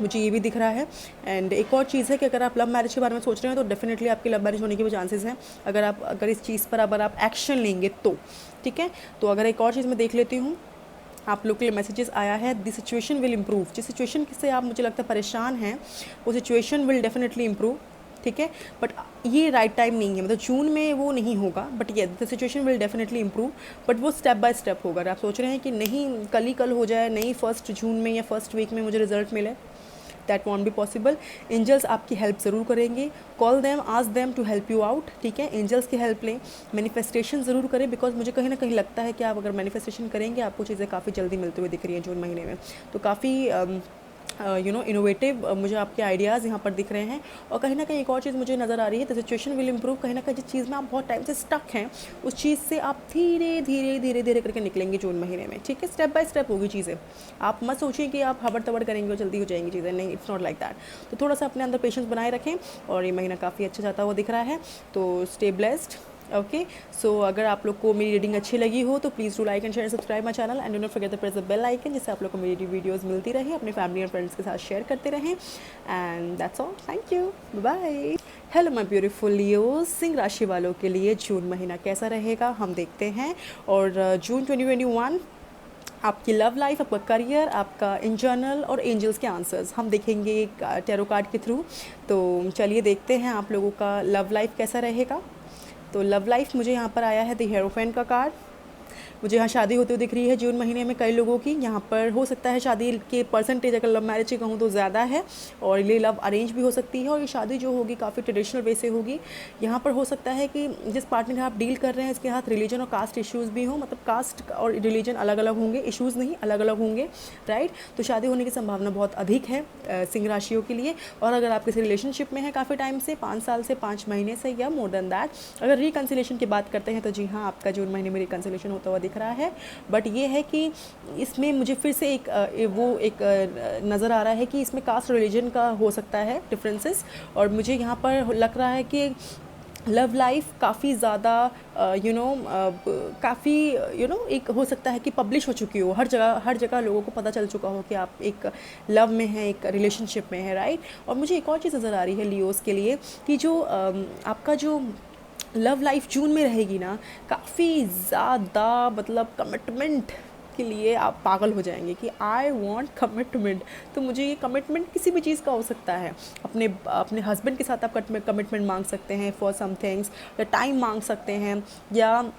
मुझे ये भी दिख रहा है। एंड एक और चीज़ है कि अगर आप लव मैरिज के बारे में सोच रहे हैं तो डेफिनेटली आपकी लव मैरिज होने के भी चांसेस हैं, अगर इस चीज़ पर अगर आप एक्शन लेंगे तो, ठीक है। तो अगर एक और चीज़ मैं देख लेती हूँ, आप लोग के लिए मैसेजेस आया है, द सिचुएशन विल इम्प्रूव। जिस सिचुएशन से आप मुझे लगता है परेशान हैं, वो सिचुएशन विल डेफिनेटली इम्प्रूव, ठीक है। बट ये राइट टाइम नहीं है, मतलब जून में वो नहीं होगा, बट ये the situation will definitely improve, but वो स्टेप बाय स्टेप होगा। अगर आप सोच रहे हैं कि नहीं कल ही कल हो जाए, नहीं फर्स्ट जून में या फर्स्ट वीक में मुझे रिजल्ट मिले, that won't be possible. Angels आपकी हेल्प ज़रूर करेंगे, call them, ask them to help you out, ठीक है। एंजल्स की हेल्प लें, मैनिफेस्टेशन ज़रूर करें, बिकॉज मुझे कहीं ना कहीं लगता है कि आप अगर मैनिफेस्टेशन करेंगे आपको चीज़ें काफ़ी जल्दी मिलती हुई दिख रही हैं जून महीने में। तो काफ़ी इनोवेटिव मुझे आपके आइडियाज़ यहाँ पर दिख रहे हैं। और कहीं ना कहीं एक और चीज़ मुझे नज़र आ रही है, द सिचुएशन विल इम्प्रूव। कहीं ना कहीं जिस चीज़ में आप बहुत टाइम से स्टक हैं, उस चीज़ से आप धीरे धीरे धीरे धीरे करके निकलेंगे जून महीने में, ठीक है। स्टेप बाय स्टेप होगी चीज़ें। आप मत सोचिए कि आप हबड़ तबड़ करेंगे और जल्दी हो जाएंगी चीज़ें, नहीं, इट्स नॉट लाइक दैट। तो थोड़ा सा अपने अंदर पेशेंस बनाए रखें, और ये महीना काफ़ी अच्छा जाता हुआ दिख रहा है। तो स्टे ब्लेस्ड। ओके, सो अगर आप लोग को मेरी रीडिंग अच्छी लगी हो तो please do like and share, subscribe my channel, and do not forget the press the bell icon, जिससे आप लोग को मेरी वीडियोस मिलती रहे। अपने फैमिली और फ्रेंड्स के साथ शेयर करते रहें। And that's all, thank you, bye. Hello my beautiful leos, सिंह राशि वालों के लिए जून महीना कैसा रहेगा हम देखते हैं। और जून 2021 आपकी लव लाइफ, आपका करियर, आपका इन जनरल और एंजल्स के आंसर्स हम देखेंगे एक टैरो कार्ड के थ्रू। तो चलिए देखते हैं आप लोगों का लव लाइफ कैसा रहेगा। तो लव लाइफ मुझे यहाँ पर आया है द हेरोफेंट का कार्ड। मुझे यहाँ शादी होते हुए दिख रही है जून महीने में कई लोगों की। यहाँ पर हो सकता है शादी के परसेंटेज अगर लव मैरिज की कहूँ तो ज़्यादा है, और ये लव अरेंज भी हो सकती है। और ये शादी जो होगी काफ़ी ट्रेडिशनल वे से होगी। यहाँ पर हो सकता है कि जिस पार्टनर आप डील कर रहे हैं इसके साथ रिलीजन और कास्ट इश्यूज़ भी हों, मतलब कास्ट और रिलीजन अलग अलग होंगे, इश्यूज़ नहीं, अलग अलग होंगे, राइट। तो शादी होने की संभावना बहुत अधिक है सिंह राशियों के लिए। और अगर आप किसी रिलेशनशिप में हैं काफ़ी टाइम से, 5 साल से, 5 महीने से, या मोर देन दैट, अगर रिकन्सिलेशन की बात करते हैं तो जी हाँ, आपका जून महीने में रिकन्सिलेशन होता हुआ दिख रहा है। बट ये है कि इसमें मुझे फिर से एक नज़र आ रहा है कि इसमें कास्ट रिलीजन का हो सकता है डिफरेंसेस। और मुझे यहाँ पर लग रहा है कि लव लाइफ काफ़ी ज़्यादा काफ़ी एक हो सकता है कि पब्लिश हो चुकी हो, हर जगह लोगों को पता चल चुका हो कि आप एक लव में हैं, एक रिलेशनशिप में है, राइट। और मुझे एक और चीज़ नज़र आ रही है लियोस के लिए कि जो आपका जो लव लाइफ जून में रहेगी ना, काफ़ी ज़्यादा मतलब कमिटमेंट के लिए आप पागल हो जाएंगे कि आई वांट कमिटमेंट। तो मुझे ये कमिटमेंट किसी भी चीज़ का हो सकता है। अपने हस्बैंड के साथ आप कमिटमेंट मांग सकते हैं फॉर सम थिंग्स, या टाइम मांग सकते हैं, या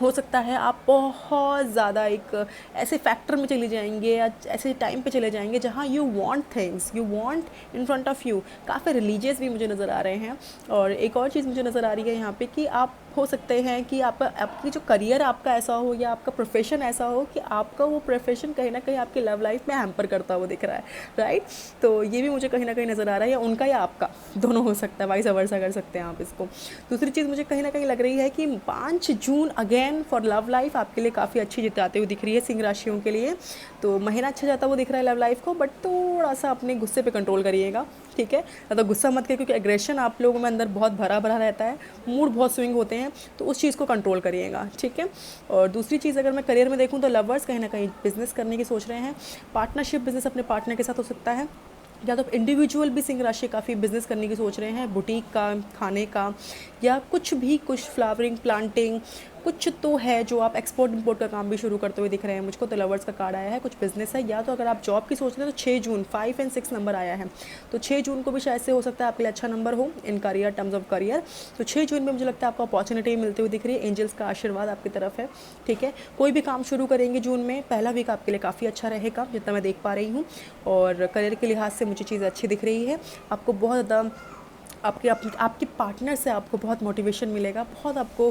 हो सकता है आप बहुत ज़्यादा एक ऐसे फैक्टर में चले जाएंगे या ऐसे टाइम पे चले जाएंगे जहाँ you want things, you want in front of you. काफ़ी रिलीजियस भी मुझे नज़र आ रहे हैं। और एक और चीज़ मुझे नज़र आ रही है यहाँ पे कि आप हो सकते हैं कि आपकी जो करियर आपका ऐसा हो, या आपका प्रोफेशन ऐसा हो कि आपका वो प्रोफेशन कहीं ना कहीं आपकी लव लाइफ में हैम्पर करता हुआ दिख रहा है, राइट। तो ये भी मुझे कहीं ना कहीं नज़र आ रहा है, या उनका या आपका, दोनों हो सकता है, वाइस वर्सा कर सकते हैं आप इसको। दूसरी चीज़ मुझे कहीं ना कहीं लग रही है कि 5 जून अगेन फॉर लव लाइफ आपके लिए काफ़ी अच्छी जिताते हुए दिख रही है सिंह राशियों के लिए। तो महीना अच्छा जाता हुआ दिख रहा है लव लाइफ को, बट थोड़ा सा अपने गुस्से पे कंट्रोल करिएगा, ठीक है। ज़्यादा गुस्सा मत करिए, क्योंकि एग्रेशन आप लोगों में अंदर बहुत भरा भरा रहता है, मूड बहुत स्विंग होते हैं, तो उस चीज़ को कंट्रोल करिएगा, ठीक है। और दूसरी चीज़ अगर मैं करियर में देखूँ तो लवर्स कहीं ना कहीं बिजनेस करने की सोच रहे हैं। पार्टनरशिप बिजनेस अपने पार्टनर के साथ हो सकता है, या तो इंडिविजुअल भी सिंह राशि काफ़ी बिजनेस करने की सोच रहे हैं, बुटीक का, खाने का, या कुछ फ्लावरिंग, प्लांटिंग, कुछ तो है जो आप एक्सपोर्ट इंपोर्ट का काम भी शुरू करते हुए दिख रहे हैं मुझको। तो लवर्स का कार्ड आया है, कुछ बिजनेस है, या तो अगर आप जॉब की सोच रहे हैं तो 6 जून 5 और 6 नंबर आया है, तो 6 जून को भी शायद से हो सकता है आपके लिए अच्छा नंबर हो in career, terms of career. तो 6 जून में मुझे लगता है आपको अपॉर्चुनिटी मिलती हुई दिख रही है, एंजल्स का आशीर्वाद आपकी तरफ है, ठीक है। कोई भी काम शुरू करेंगे जून में, पहला वीक आपके लिए काफ़ी अच्छा रहेगा जितना मैं देख पा रही हूँ। और करियर के लिहाज से मुझे चीज़ अच्छी दिख रही है। आपको बहुत ज़्यादा आपके पार्टनर से आपको बहुत मोटिवेशन मिलेगा, बहुत आपको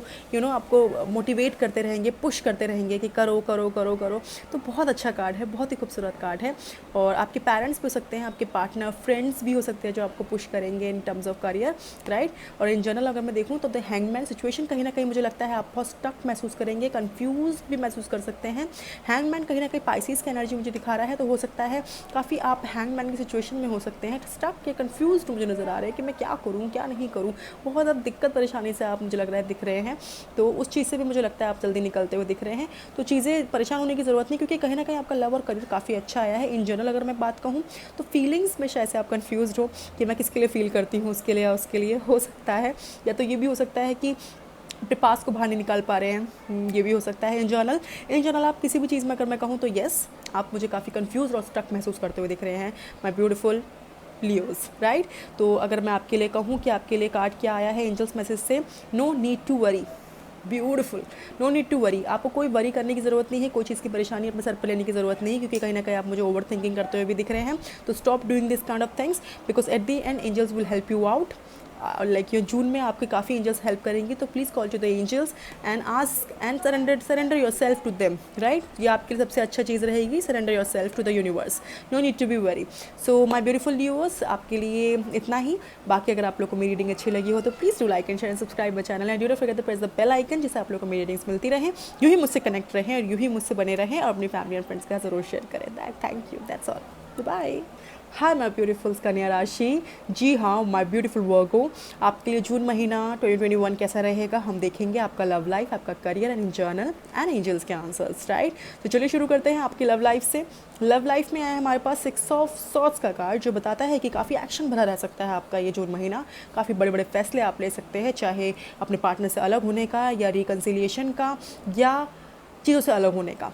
आपको मोटिवेट करते रहेंगे, पुश करते रहेंगे कि करो करो करो करो। तो बहुत अच्छा कार्ड है, बहुत ही खूबसूरत कार्ड है। और आपके पेरेंट्स भी हो सकते हैं, आपके पार्टनर, फ्रेंड्स भी हो सकते हैं जो आपको पुश करेंगे इन टर्म्स ऑफ करियर, राइट। और इन जनरल अगर मैं देखूँ तो द हैंगमैन सिचुएशन कहीं ना कहीं मुझे लगता है आप बहुत स्टक महसूस करेंगे, कन्फ्यूज भी महसूस कर सकते हैं। हैंगमैन कहीं ना कहीं पाइसिस की एनर्जी मुझे दिखा रहा है, तो हो सकता है काफ़ी आप हैंगमैन की सिचुएशन में हो सकते हैं, स्टक या कन्फ्यूज मुझे नज़र आ रहे हैं कि मैं क्या करूँ क्या नहीं करूँ। बहुत अब दिक्कत परेशानी से आप मुझे लग रहा है दिख रहे हैं, तो उस चीज़ से भी मुझे लगता है आप जल्दी निकलते हुए दिख रहे हैं। तो चीज़ें परेशान होने की ज़रूरत नहीं, क्योंकि कहीं ना कहीं आपका लव और करियर काफ़ी अच्छा आया है। इन जनरल अगर मैं बात कहूँ तो फीलिंग्स में शायद से आप कन्फ्यूज़ हो कि मैं किसके लिए फ़ील करती हूँ, उसके लिए या उसके लिए, हो सकता है। या तो ये भी हो सकता है कि अपने पास को बाहर नहीं निकाल पा रहे हैं, ये भी हो सकता है। इन जनरल आप किसी भी चीज़ में अगर मैं कहूँ तो येस, आप मुझे काफ़ी कन्फ्यूज़ और स्टक महसूस करते हुए दिख रहे हैं, माय ब्यूटीफुल लियोज, राइट। तो अगर मैं आपके लिए कहूँ कि आपके लिए कार्ड क्या आया है एंजल्स मैसेज से, no need to worry, beautiful, no need to worry. आपको कोई वरी करने की ज़रूरत नहीं है, कोई चीज़ की परेशानी अपने सर पर लेने की ज़रूरत नहीं है, क्योंकि कहीं ना कहीं आप मुझे ओवर थिंकिंग करते हुए भी दिख रहे हैं। तो stop doing this kind of things, because at the end angels will help you out. Like ये जून में आपके काफ़ी एंजल्स हेल्प करेंगी, तो please call to the angels and ask and surrender yourself to them, right. ये आपके लिए सबसे अच्छा चीज़ रहेगी, surrender yourself to the universe, no need to be worry. So my beautiful viewers, आपके लिए इतना ही। बाकी अगर आप लोग को मेरी रीडिंग अच्छी लगी हो तो please do like and share and subscribe my channel and do not forget to press the bell icon, जिससे आप लोग को मेरी रीडिंग्स मिलती रहें, यूँ ही मुझसे कनेक्ट रहें और यूँ ही मुझसे बने रहें और अपनी फैमिली एंड फ्रेंड्स के साथ ज़रूर शेयर करें। Thank you, that's all, bye. Hi my beautiful Kanya राशि, जी हाँ माय ब्यूटीफुल वर्गो, आपके लिए जून महीना 2021 कैसा रहेगा हम देखेंगे। आपका लव लाइफ, आपका career and journal and angels के आंसर्स, राइट। तो चलिए शुरू करते हैं आपकी लव लाइफ से। लव लाइफ में आया है हमारे पास 6 ऑफ सॉर्ड्स का कार्ड, जो बताता है कि काफ़ी एक्शन भरा रह सकता है आपका ये जून महीना। काफ़ी बड़े बड़े फैसले आप ले सकते हैं, चाहे अपने पार्टनर से अलग होने का या रिकन्सिलिएशन का या चीज़ों से अलग होने का।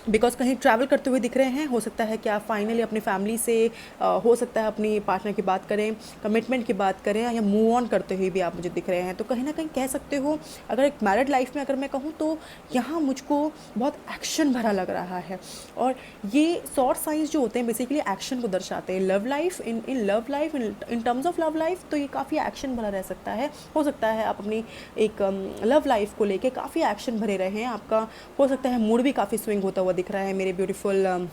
बिकॉज कहीं ट्रैवल करते हुए दिख रहे हैं, हो सकता है कि आप फाइनली अपनी फैमिली से हो सकता है अपनी पार्टनर की बात करें, कमिटमेंट की बात करें, या मूव ऑन करते हुए भी आप मुझे दिख रहे हैं। तो कहीं ना कहीं कह सकते हो, अगर एक मैरिड लाइफ में अगर मैं कहूँ तो यहाँ मुझको बहुत एक्शन भरा लग रहा है। और ये सॉर्ड साइंस जो होते हैं बेसिकली एक्शन को दर्शाते हैं। Love life in love life in terms of love life, तो ये काफ़ी एक्शन भरा रह सकता है। हो सकता है आप अपनी एक लव लाइफ को लेके काफ़ी एक्शन भरे रहे हैं। आपका हो सकता है मूड भी काफ़ी स्विंग होता हुआ दिख रहा है मेरे ब्यूटीफुल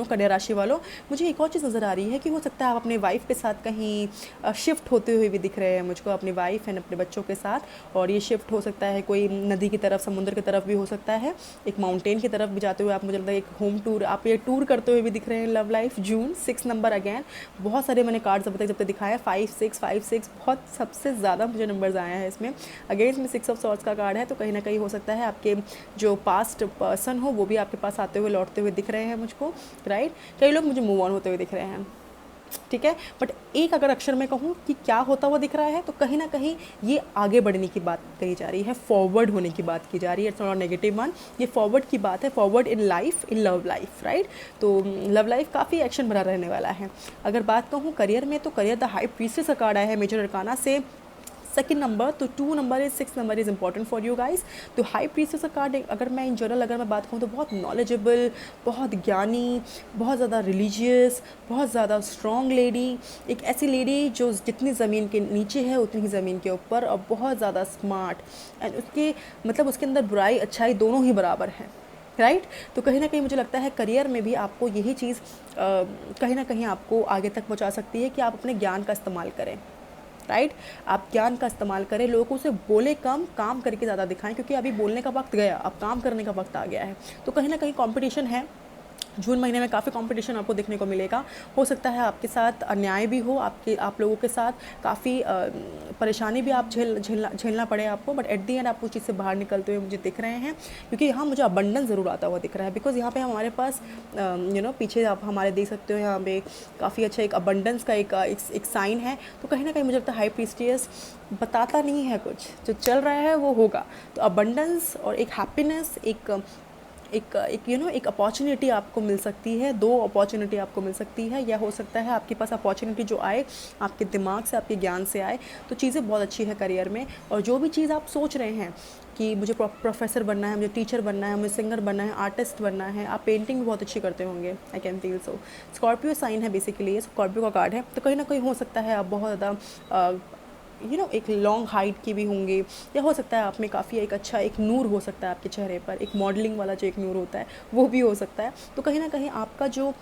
कन्या राशि वालों। मुझे एक और चीज़ नज़र आ रही है कि हो सकता है आप अपने वाइफ के साथ कहीं शिफ्ट होते हुए भी दिख रहे हैं मुझको, अपनी वाइफ एंड अपने बच्चों के साथ। और ये शिफ्ट हो सकता है कोई नदी की तरफ, समुद्र की तरफ भी हो सकता है, एक माउंटेन की तरफ भी जाते हुए आप, मुझे लगता है एक होम टूर, आप ये टूर करते हुए भी दिख रहे हैं। लव लाइफ जून 6 नंबर अगैन, बहुत सारे मैंने कार्ड्स अब तक दिखाया, 5 6 बहुत सबसे ज़्यादा मुझे नंबर्स आए हैं इसमें। अगेन इसमें 6 ऑफ सॉर्ड्स का कार्ड है, तो कहीं ना कहीं हो सकता है आपके जो पास्ट पर्सन हो वो भी आपके पास आते हुए लौटते हुए दिख रहे हैं मुझको, राइट। कई लोग मुझे मूव ऑन होते हुए दिख रहे हैं, ठीक है। बट एक अगर अक्षर में कहूँ कि क्या होता हुआ दिख रहा है, तो कहीं ना कहीं ये आगे बढ़ने की बात कही जा रही है, फॉरवर्ड होने की बात की जा रही है। इट्स नॉट नेगेटिव वन, ये फॉरवर्ड की बात है, forward in life, in love life, right. तो लव लाइफ काफ़ी एक्शन भरा रहने वाला है। अगर बात कहूँ करियर में, तो करियर द हाई प्रीस्टेस का कार्ड आया है मेजर अरकाना से, सेकंड नंबर, तो 2 number is 6 number is important for you guys. तो हाई प्रीस्टेस का कार्ड, अगर मैं इन जनरल अगर मैं बात कहूँ तो बहुत नॉलेजेबल, बहुत ज्ञानी, बहुत ज़्यादा रिलीजियस, बहुत ज़्यादा स्ट्रॉन्ग लेडी, एक ऐसी लेडी जो जितनी ज़मीन के नीचे है उतनी ही ज़मीन के ऊपर, और बहुत ज़्यादा स्मार्ट एंड उसके मतलब उसके अंदर बुराई अच्छाई दोनों ही बराबर हैं, राइट। तो कहीं ना कहीं मुझे लगता है करियर में भी आपको यही चीज़ कहीं ना कहीं आपको आगे तक पहुंचा सकती है कि आप अपने ज्ञान का इस्तेमाल करें, राइट। आप ज्ञान का इस्तेमाल करें, लोगों से बोले कम, काम करके ज़्यादा दिखाएं, क्योंकि अभी बोलने का वक्त गया, अब काम करने का वक्त आ गया है। तो कहीं ना कहीं कंपटीशन है, जून महीने में काफ़ी कंपटीशन आपको देखने को मिलेगा। हो सकता है आपके साथ अन्याय भी हो, आप लोगों के साथ काफ़ी परेशानी भी आप झेलना पड़े आपको, बट एट दी एंड आप उस चीज़ से बाहर निकलते हुए मुझे दिख रहे हैं। क्योंकि यहाँ मुझे अबंडेंस ज़रूर आता हुआ दिख रहा है, बिकॉज यहाँ पे हमारे पास पीछे आप हमारे देख सकते हो, यहाँ पे काफ़ी अच्छा एक अबंडेंस का एक साइन है। तो कहीं ना कहीं मुझे लगता है हाई प्रीस्टियस बताता नहीं है कुछ, जो चल रहा है वो होगा। तो अबंडेंस और एक हैप्पीनेस, एक अपॉर्चुनिटी आपको मिल सकती है, 2 अपॉर्चुनिटी आपको मिल सकती है, या हो सकता है आपके पास अपॉर्चुनिटी जो आए आपके दिमाग से, आपके ज्ञान से आए। तो चीज़ें बहुत अच्छी है करियर में। और जो भी चीज़ आप सोच रहे हैं कि मुझे प्रोफेसर बनना है, मुझे टीचर बनना है, मुझे सिंगर बनना है, आर्टिस्ट बनना है, आप पेंटिंग भी बहुत अच्छी करते होंगे, I can feel so. Scorpio sign है बेसिकली, ये स्कॉर्पियो का कार्ड है। तो कहीं ना कहीं हो सकता है आप बहुत ज़्यादा एक लॉन्ग हाइट की भी होंगे, या हो सकता है आप में काफ़ी एक अच्छा एक नूर हो सकता है आपके चेहरे पर, एक मॉडलिंग वाला जो एक नूर होता है वो भी हो सकता है। तो कहीं ना कहीं आपका जो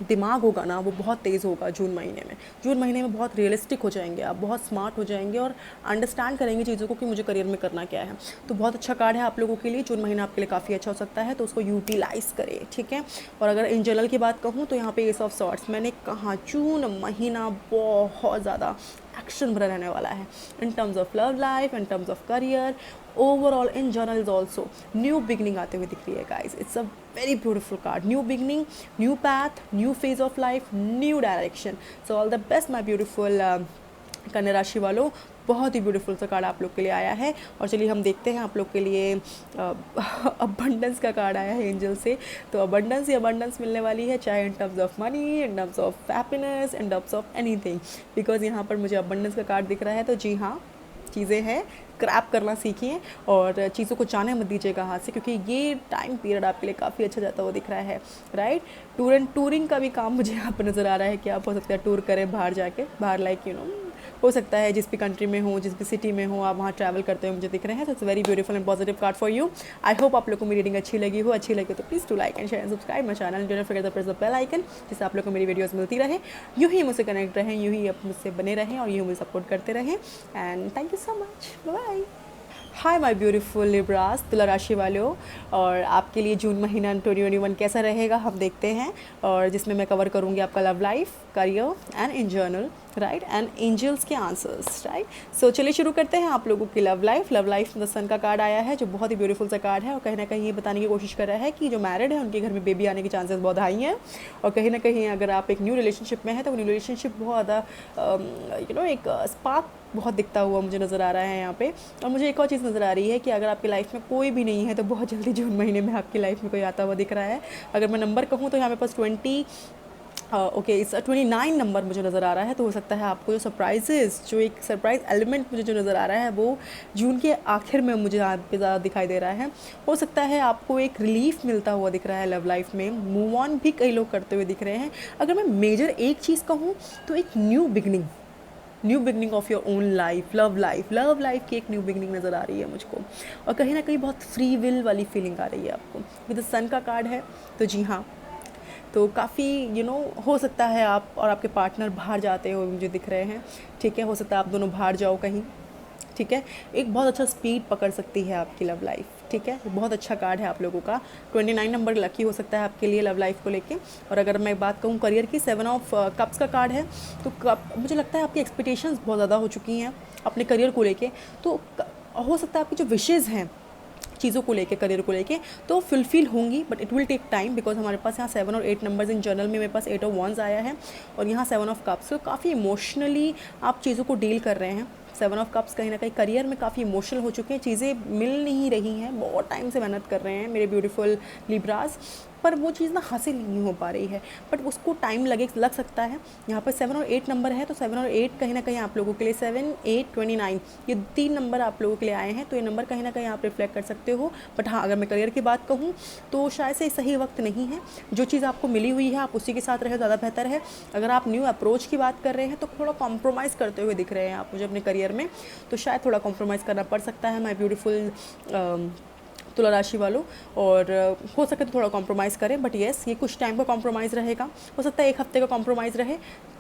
दिमाग होगा ना वो बहुत तेज़ होगा जून महीने में बहुत रियलिस्टिक हो जाएंगे आप, बहुत स्मार्ट हो जाएंगे और अंडरस्टैंड करेंगे चीज़ों को कि मुझे करियर में करना क्या है। तो बहुत अच्छा कार्ड है आप लोगों के लिए, जून महीना आपके लिए काफ़ी अच्छा हो सकता है, तो उसको यूटिलाइज़ करें, ठीक है। और अगर इन जनरल की बात कहूँ तो यहाँ पे एस ऑफ सॉर्ड्स, मैंने कहा जून महीना बहुत ज़्यादा एक्शन भरा रहने वाला है, इन terms of love life, in terms of career, overall in general is also new beginning आते हुए दिख रही है guys. It's a very beautiful card, new beginning, new path, new phase of life, new direction. So all the best my beautiful Kanya राशि वालों, बहुत ही beautiful सा card आप लोग के लिए आया है। और चलिए हम देखते हैं आप लोग के लिए अबंडेंस का कार्ड आया है एंजल से। तो अबंडेंस ही अबंडेंस मिलने वाली है, चाहे इन terms of money, in terms of happiness, in terms of anything, because यहाँ पर मुझे अबंडेंस का कार्ड दिख रहा है। तो जी हाँ, चीज़ें हैं, क्रैप करना सीखिए और चीज़ों को जाने मत दीजिएगा हाथ से, क्योंकि ये टाइम पीरियड आपके लिए काफ़ी अच्छा जाता हुआ दिख रहा है, राइट। टूरिंग का भी काम मुझे यहाँ पर नज़र आ रहा है कि आप हो सकता है टूर करें बाहर जाके, बाहर लाइक हो सकता है जिस भी कंट्री में हो, जिस भी सिटी में हो, आप वहाँ ट्रैवल करते हुए मुझे दिख रहे हैं। तो it's very beautiful and positive card for you. I hope आप लोग को मेरी रीडिंग अच्छी लगी हो। अच्छी लगी तो please to like and share and subscribe my channel, don't forget to press the bell icon, जिससे आप लोग को मेरी वीडियोस मिलती रहे। यूँ ही मुझसे कनेक्ट रहें, यूँ ही मुझसे बने रहें और यूँ मुझे सपोर्ट करते रहें। And thank you so much, bye. Hi my beautiful Libras, Tula राशि वालों, और आपके लिए जून महीना 2021 कैसा रहेगा हम देखते हैं। और जिसमें मैं कवर करूँगी आपका love life, career and in general, right, and angels के आंसर्स, राइट। सो चलिए शुरू करते हैं आप लोगों की love life. Love life the sun का कार्ड आया है, जो बहुत ही ब्यूटीफुल सा कार्ड है और कहीं ना कहीं ये बताने की कोशिश कर रहा है कि जो मैरिड है उनके घर में बेबी आने के चांसेस बहुत हाई हैं। और कहीं ना कहीं अगर आप एक न्यू रिलेशनशिप में है तो न्यू रिलेशनशिप बहुत ज़्यादा एक स्पार्क बहुत दिखता हुआ मुझे नज़र आ रहा है यहाँ पे। और मुझे एक और चीज़ नज़र आ रही है कि अगर आपकी लाइफ में कोई भी नहीं है तो बहुत जल्दी जून महीने में आपकी लाइफ में कोई आता हुआ दिख रहा है। अगर मैं नंबर कहूँ तो यहाँ पे पास 29 नंबर मुझे नज़र आ रहा है। तो हो सकता है आपको जो सरप्राइजेस, जो एक सरप्राइज एलिमेंट मुझे जो नज़र आ रहा है वो जून के आखिर में मुझे यहाँ पे ज़्यादा दिखाई दे रहा है। हो सकता है आपको एक रिलीफ मिलता हुआ दिख रहा है लव लाइफ में। मूव ऑन भी कई लोग करते हुए दिख रहे हैं। अगर मैं मेजर एक चीज़ कहूँ तो एक new beginning of your own life, love life की एक न्यू बिगनिंग नज़र आ रही है मुझको। और कहीं ना कहीं बहुत फ्री विल वाली फीलिंग आ रही है आपको। विद द सन का कार्ड है तो जी हाँ, तो काफ़ी हो सकता है आप और आपके पार्टनर बाहर जाते हो मुझे दिख रहे हैं, ठीक है। हो सकता है आप दोनों बाहर जाओ कहीं, ठीक है। एक बहुत अच्छा स्पीड पकड़ सकती है आपकी लव लाइफ, ठीक है। बहुत अच्छा कार्ड है आप लोगों का। 29 नंबर लकी हो सकता है आपके लिए लव लाइफ को लेके। और अगर मैं बात कहूँ करियर की, 7 ऑफ कप्स का कार्ड है। तो मुझे लगता है आपकी एक्सपेक्टेशंस बहुत ज़्यादा हो चुकी हैं अपने करियर को लेके। तो हो सकता है आपकी जो विशेज़ हैं चीज़ों को लेके, करियर को लेके, तो फुलफिल होंगी, but it will take time. Because हमारे पास यहाँ 7 और 8 नंबर्स इन जनरल में मेरे पास 8 ऑफ वंस आया है और यहाँ 7 ऑफ कप्स। तो काफ़ी इमोशनली आप चीज़ों को डील कर रहे हैं। 7 ऑफ कप्स कहीं ना कहीं करियर में काफ़ी इमोशनल हो चुके हैं, चीज़ें मिल नहीं रही हैं, बहुत टाइम से मेहनत कर रहे हैं मेरे ब्यूटीफुल लिब्रास, पर वो चीज़ ना हासिल नहीं हो पा रही है, बट उसको टाइम लग सकता है। यहाँ पर 7 और 8 नंबर है, तो 7 और 8 कहीं ना कहीं आप लोगों के लिए 7, 8, 29 ये 3 नंबर आप लोगों के लिए आए हैं। तो ये नंबर कहीं ना कहीं आप रिफ्लेक्ट कर सकते हो। बट हाँ, अगर मैं करियर की बात कहूँ तो शायद से सही वक्त नहीं है। जो चीज़ आपको मिली हुई है आप उसी के साथ रहे, ज़्यादा बेहतर है। अगर आप न्यू अप्रोच की बात कर रहे हैं तो थोड़ा कॉम्प्रोमाइज़ करते हुए दिख रहे हैं आप मुझे अपने करियर में, तो शायद थोड़ा कॉम्प्रोमाइज़ करना पड़ सकता है माय ब्यूटीफुल तुला राशि वालों। और हो सके तो थोड़ा कॉम्प्रोमाइज़ करें, बट येस ये कुछ टाइम का कॉम्प्रोमाइज़ रहेगा। हो सकता है 1 हफ्ते का कॉम्प्रोमाइज़ रहे,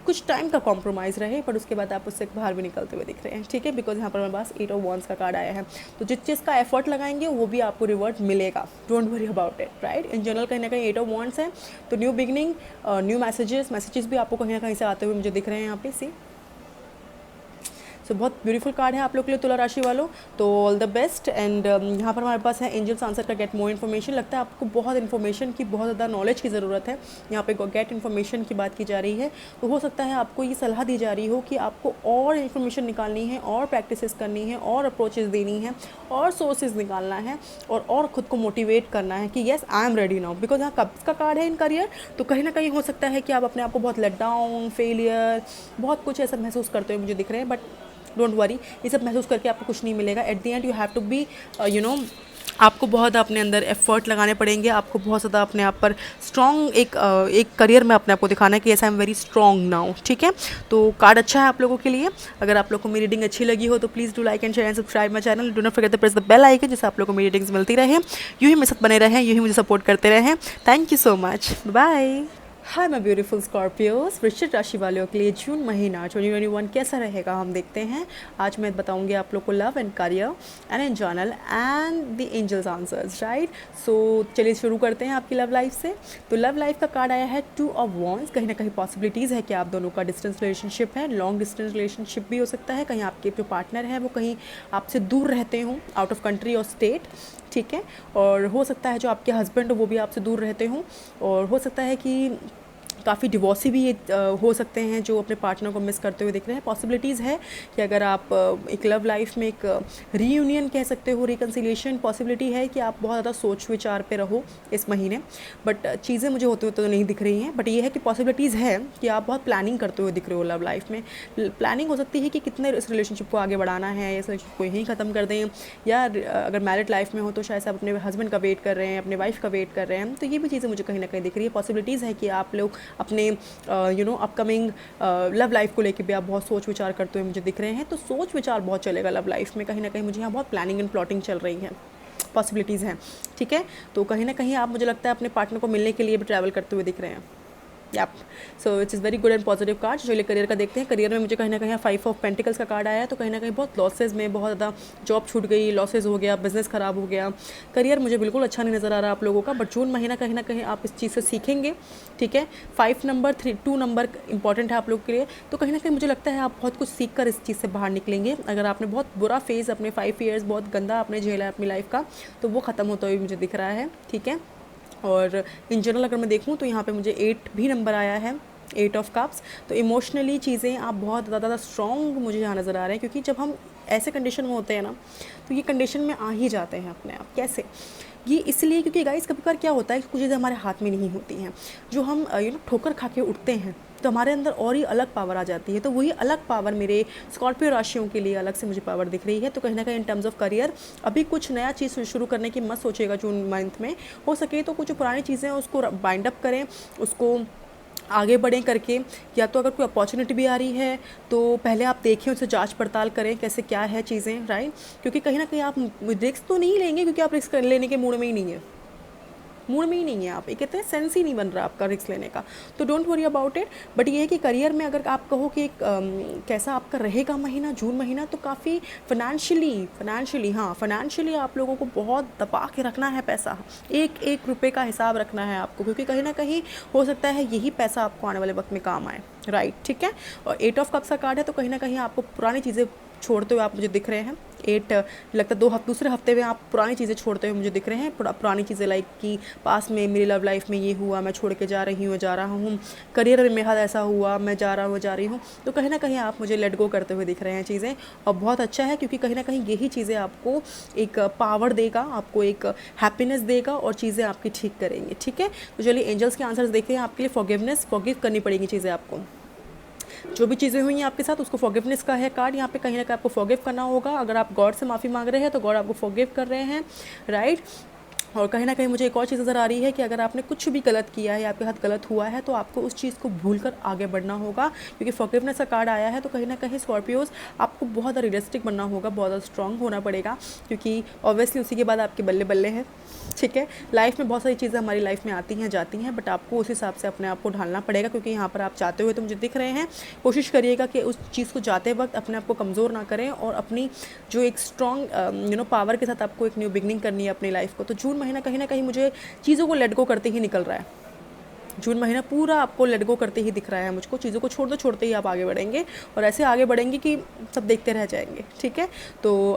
कुछ टाइम का कॉम्प्रोमाइज़ रहे, बट उसके बाद आप उससे बाहर भी निकलते हुए दिख रहे हैं, ठीक है। बिकॉज यहाँ पर मेरे पास 8 ऑफ वंस का कार्ड आया है। तो जिस चीज़ का एफर्ट लगाएंगे वो भी आपको रिवर्ट मिलेगा, don't worry about it, right. In general कहीं ना कहीं 8 ऑफ वंस है, तो न्यू बिगनिंग, न्यू मैसेजेस भी आपको कहीं ना कहीं से आते हुए मुझे दिख रहे हैं यहाँ पे सी। सो बहुत ब्यूटीफुल कार्ड है आप लोग के लिए तुला राशि वालों। तो ऑल द बेस्ट। एंड यहाँ पर हमारे पास है एंजल्स आंसर का गेट मोर इन्फॉर्मेशन। लगता है आपको बहुत इन्फॉर्मेशन की, बहुत ज़्यादा नॉलेज की ज़रूरत है। यहाँ पे गेट इन्फॉर्मेशन की बात की जा रही है। तो हो सकता है आपको ये सलाह दी जा रही हो कि आपको और इन्फॉर्मेशन निकालनी है, और प्रैक्टिसेस करनी है, और अप्रोचेस देनी है, और सोर्सेज निकालना है, और ख़ुद को मोटिवेट करना है कि yes I am ready now. Because यहाँ कब्स का कार्ड है इन करियर, तो कहीं ना कहीं हो सकता है कि आप अपने आप को बहुत लेट डाउन, फेलियर, बहुत कुछ ऐसा महसूस करते हुए मुझे दिख रहे हैं। बट डोंट वरी, ये सब महसूस करके आपको कुछ नहीं मिलेगा। At the end you have to be आपको बहुत अपने अंदर एफर्ट लगाने पड़ेंगे। आपको बहुत ज़्यादा अपने आप पर स्ट्रॉन्ग एक करियर में अपने आप को दिखाना है कि ऐसा आई एम वेरी स्ट्रॉन्ग नाउ, ठीक है। तो कार्ड अच्छा है आप लोगों के लिए। अगर आप लोग को मेरी रीडिंग अच्छी लगी हो तो please do like and share and subscribe my channel, do not forget to press the bell icon, जिससे आप लोग को मेरी रीडिंग्स मिलती रहे। यूँ ही मेरे साथ बने रहें, यूँ ही मुझे सपोर्ट करते रहें। Thank you so much, bye. Hi my beautiful Scorpios, Vrishchik राशि वालों के लिए जून महीना 2021 कैसा रहेगा हम देखते हैं। आज मैं बताऊंगी आप लोग को love and career and in general and the angels answers, right. So चलिए शुरू करते हैं आपकी लव लाइफ से। तो लव लाइफ का कार्ड आया है 2 ऑफ वॉन्ड्स। कहीं ना कहीं पॉसिबिलिटीज़ है कि आप दोनों का डिस्टेंस रिलेशनशिप है, लॉन्ग डिस्टेंस रिलेशनशिप भी हो सकता है। कहीं आपके जो पार्टनर है वो कहीं आपसे दूर रहते हों, आउट ऑफ कंट्री और स्टेट, ठीक है। और हो सकता है जो आपके हस्बैंड वो भी आपसे दूर रहते हों, और हो सकता है कि काफ़ी डिवोर्सी भी हो सकते हैं जो अपने पार्टनर को मिस करते हुए दिख रहे हैं। पॉसिबिलिटीज़ है कि अगर आप एक लव लाइफ में एक रीयूनियन कह सकते हो, रिकन्सिलिएशन पॉसिबिलिटी है कि आप बहुत ज़्यादा सोच विचार पे रहो इस महीने। बट चीज़ें मुझे होते हुए तो नहीं दिख रही हैं, बट ये है कि पॉसिबिलिटीज़ है कि आप बहुत प्लानिंग करते हुए दिख रहे हो लव लाइफ में। प्लानिंग हो सकती है कि कितने इस रिलेशनशिप को आगे बढ़ाना है, या इस रिलेशनशिप को यहीं ख़त्म कर दें, या अगर मैरिड लाइफ में हो तो शायद आप अपने हस्बैंड का वेट कर रहे हैं, अपने वाइफ का वेट कर रहे हैं। तो ये भी चीज़ें मुझे कहीं ना कहीं दिख रही है। पॉसिबिलिटीज़ है कि आप लोग अपने अपकमिंग लव लाइफ को लेके भी आप बहुत सोच विचार करते हुए मुझे दिख रहे हैं। तो सोच विचार बहुत चलेगा लव लाइफ में, कहीं ना कहीं मुझे यहाँ बहुत प्लानिंग एंड प्लॉटिंग चल रही है, पॉसिबिलिटीज़ हैं, ठीक है। तो कहीं ना कहीं आप, मुझे लगता है, अपने पार्टनर को मिलने के लिए भी ट्रैवल करते हुए दिख रहे हैं। Yup, so it's is very good and positive card. चलिए करियर का देखते हैं। करियर में मुझे कहीं ना कहीं 5 ऑफ पेंटिकल्स का कार्ड आया है, तो कहीं ना कहीं बहुत लॉसेज में, बहुत ज़्यादा जॉब छूट गई, लॉसेज हो गया, बिजनेस ख़राब हो गया, करियर मुझे बिल्कुल अच्छा नहीं नज़र आ रहा आप लोगों का। बट जून महीना कहीं ना कहीं आप इस चीज़ से सीखेंगे, ठीक है। 5 नंबर 2 नंबर इंपॉर्टेंट है आप लोग के लिए, तो कहीं ना कहीं मुझे लगता है आप बहुत कुछ सीख कर इस चीज़ से बाहर निकलेंगे। अगर आपने बहुत बुरा फेज़ अपने 5 ईयर्स बहुत गंदा आपने झेला है अपनी लाइफ का, तो वो ख़त्म होता हुआ मुझे दिख रहा है, ठीक है। और इन जनरल अगर मैं देखूँ तो यहाँ पे मुझे 8 भी नंबर आया है, 8 ऑफ कप्स। तो इमोशनली चीज़ें आप बहुत ज़्यादा स्ट्रॉन्ग मुझे यहाँ नज़र आ रहे हैं, क्योंकि जब हम ऐसे कंडीशन में होते हैं ना, तो ये कंडीशन में आ ही जाते हैं अपने आप। कैसे? ये इसलिए क्योंकि गाइस कभी कभार क्या होता है, कुछ चीज़ें हमारे हाथ में नहीं होती हैं, जो हम ठोकर खा के उठते हैं, तो हमारे अंदर और ही अलग पावर आ जाती है। तो वही अलग पावर मेरे स्कॉर्पियो राशियों के लिए अलग से मुझे पावर दिख रही है। तो कहीं ना कहीं इन टर्म्स ऑफ करियर अभी कुछ नया चीज़ शुरू करने की मत सोचिएगा जून मंथ में। हो सके तो कुछ जो पुरानी चीज़ें हैं उसको बाइंड अप करें, उसको आगे बढ़ें करके। या तो अगर कोई अपॉर्चुनिटी भी आ रही है तो पहले आप देखें, उसे जांच पड़ताल करें कैसे क्या है चीज़ें, राइट। क्योंकि कहीं ना कहीं आप रिस्क तो नहीं लेंगे, क्योंकि आप रिस्क लेने के मूड में ही नहीं है, आप एक कहते हैं सेंस ही नहीं बन रहा आपका रिस्क लेने का। तो don't worry about it. But ये है कि करियर में अगर आप कहो कि कैसा आपका रहेगा महीना, जून महीना, तो काफ़ी फाइनेंशियली आप लोगों को बहुत दबा के रखना है पैसा, एक एक रुपये का हिसाब रखना है आपको, क्योंकि कहीं ना कहीं हो सकता है यही पैसा आपको आने वाले वक्त में काम आए, राइट, ठीक है। और 8 ऑफ कप्स का कार्ड है, तो कहीं ना कहीं आपको पुरानी चीज़ें छोड़ते हुए आप मुझे दिख रहे हैं। 8 लगता है दूसरे हफ्ते में आप पुरानी चीज़ें छोड़ते हुए मुझे दिख रहे हैं। पुरानी चीज़ें लाइक कि पास में मेरी लव लाइफ में ये हुआ, मैं छोड़ के जा रहा हूँ, करियर में मेरा ऐसा हुआ, मैं जा रही हूँ। तो कहीं ना कहीं आप मुझे लेट गो करते हुए दिख रहे हैं चीज़ें, और बहुत अच्छा है, क्योंकि कहीं ना कहीं यही चीज़ें आपको एक पावर देगा, आपको एक हैप्पीनेस देगा और चीज़ें आपकी ठीक करेंगे, ठीक है। तो चलिए एंजल्स के आंसर्स देखते हैं आपके लिए। फॉरगिव करनी पड़ेंगी चीज़ें आपको, जो भी चीज़ें हुई हैं आपके साथ, उसको फॉरगिवनेस का है कार्ड यहाँ पे। कहीं ना कहीं आपको फॉरगिव करना होगा। अगर आप गॉड से माफ़ी मांग रहे हैं तो गॉड आपको फॉरगिव कर रहे हैं, राइट। और कहीं ना कहीं मुझे एक और चीज़ नज़र आ रही है कि अगर आपने कुछ भी गलत किया है या आपके साथ गलत हुआ है, तो आपको उस चीज़ को भूलकर आगे बढ़ना होगा, क्योंकि फॉरगिवनेस का कार्ड आया है। तो कहीं ना कहीं स्कॉर्पियोज आपको बहुत ज़्यादा रियलिस्टिक बनना होगा, बहुत ज़्यादा स्ट्रॉन्ग होना पड़ेगा, क्योंकि ऑब्वियसली उसी के बाद आपके बल्ले बल्ले हैं, ठीक है। लाइफ में बहुत सारी चीज़ें हमारी लाइफ में आती हैं जाती हैं, बट आपको उस हिसाब से अपने आप को ढालना पड़ेगा, क्योंकि यहाँ पर आप जाते हुए तो मुझे दिख रहे हैं। कोशिश करिएगा कि उस चीज़ को जाते वक्त अपने आप को कमज़ोर ना करें, और अपनी जो एक स्ट्रॉन्ग पावर के साथ आपको एक न्यू बिगनिंग करनी है अपनी लाइफ को। तो जून महीना कहीं ना कहीं मुझे चीज़ों को लेट गो करते ही निकल रहा है। जून महीना पूरा आपको लेट गो करते ही दिख रहा है मुझको, चीज़ों को छोड़ते ही आप आगे बढ़ेंगे, और ऐसे आगे बढ़ेंगे कि सब देखते रह जाएंगे, ठीक है। तो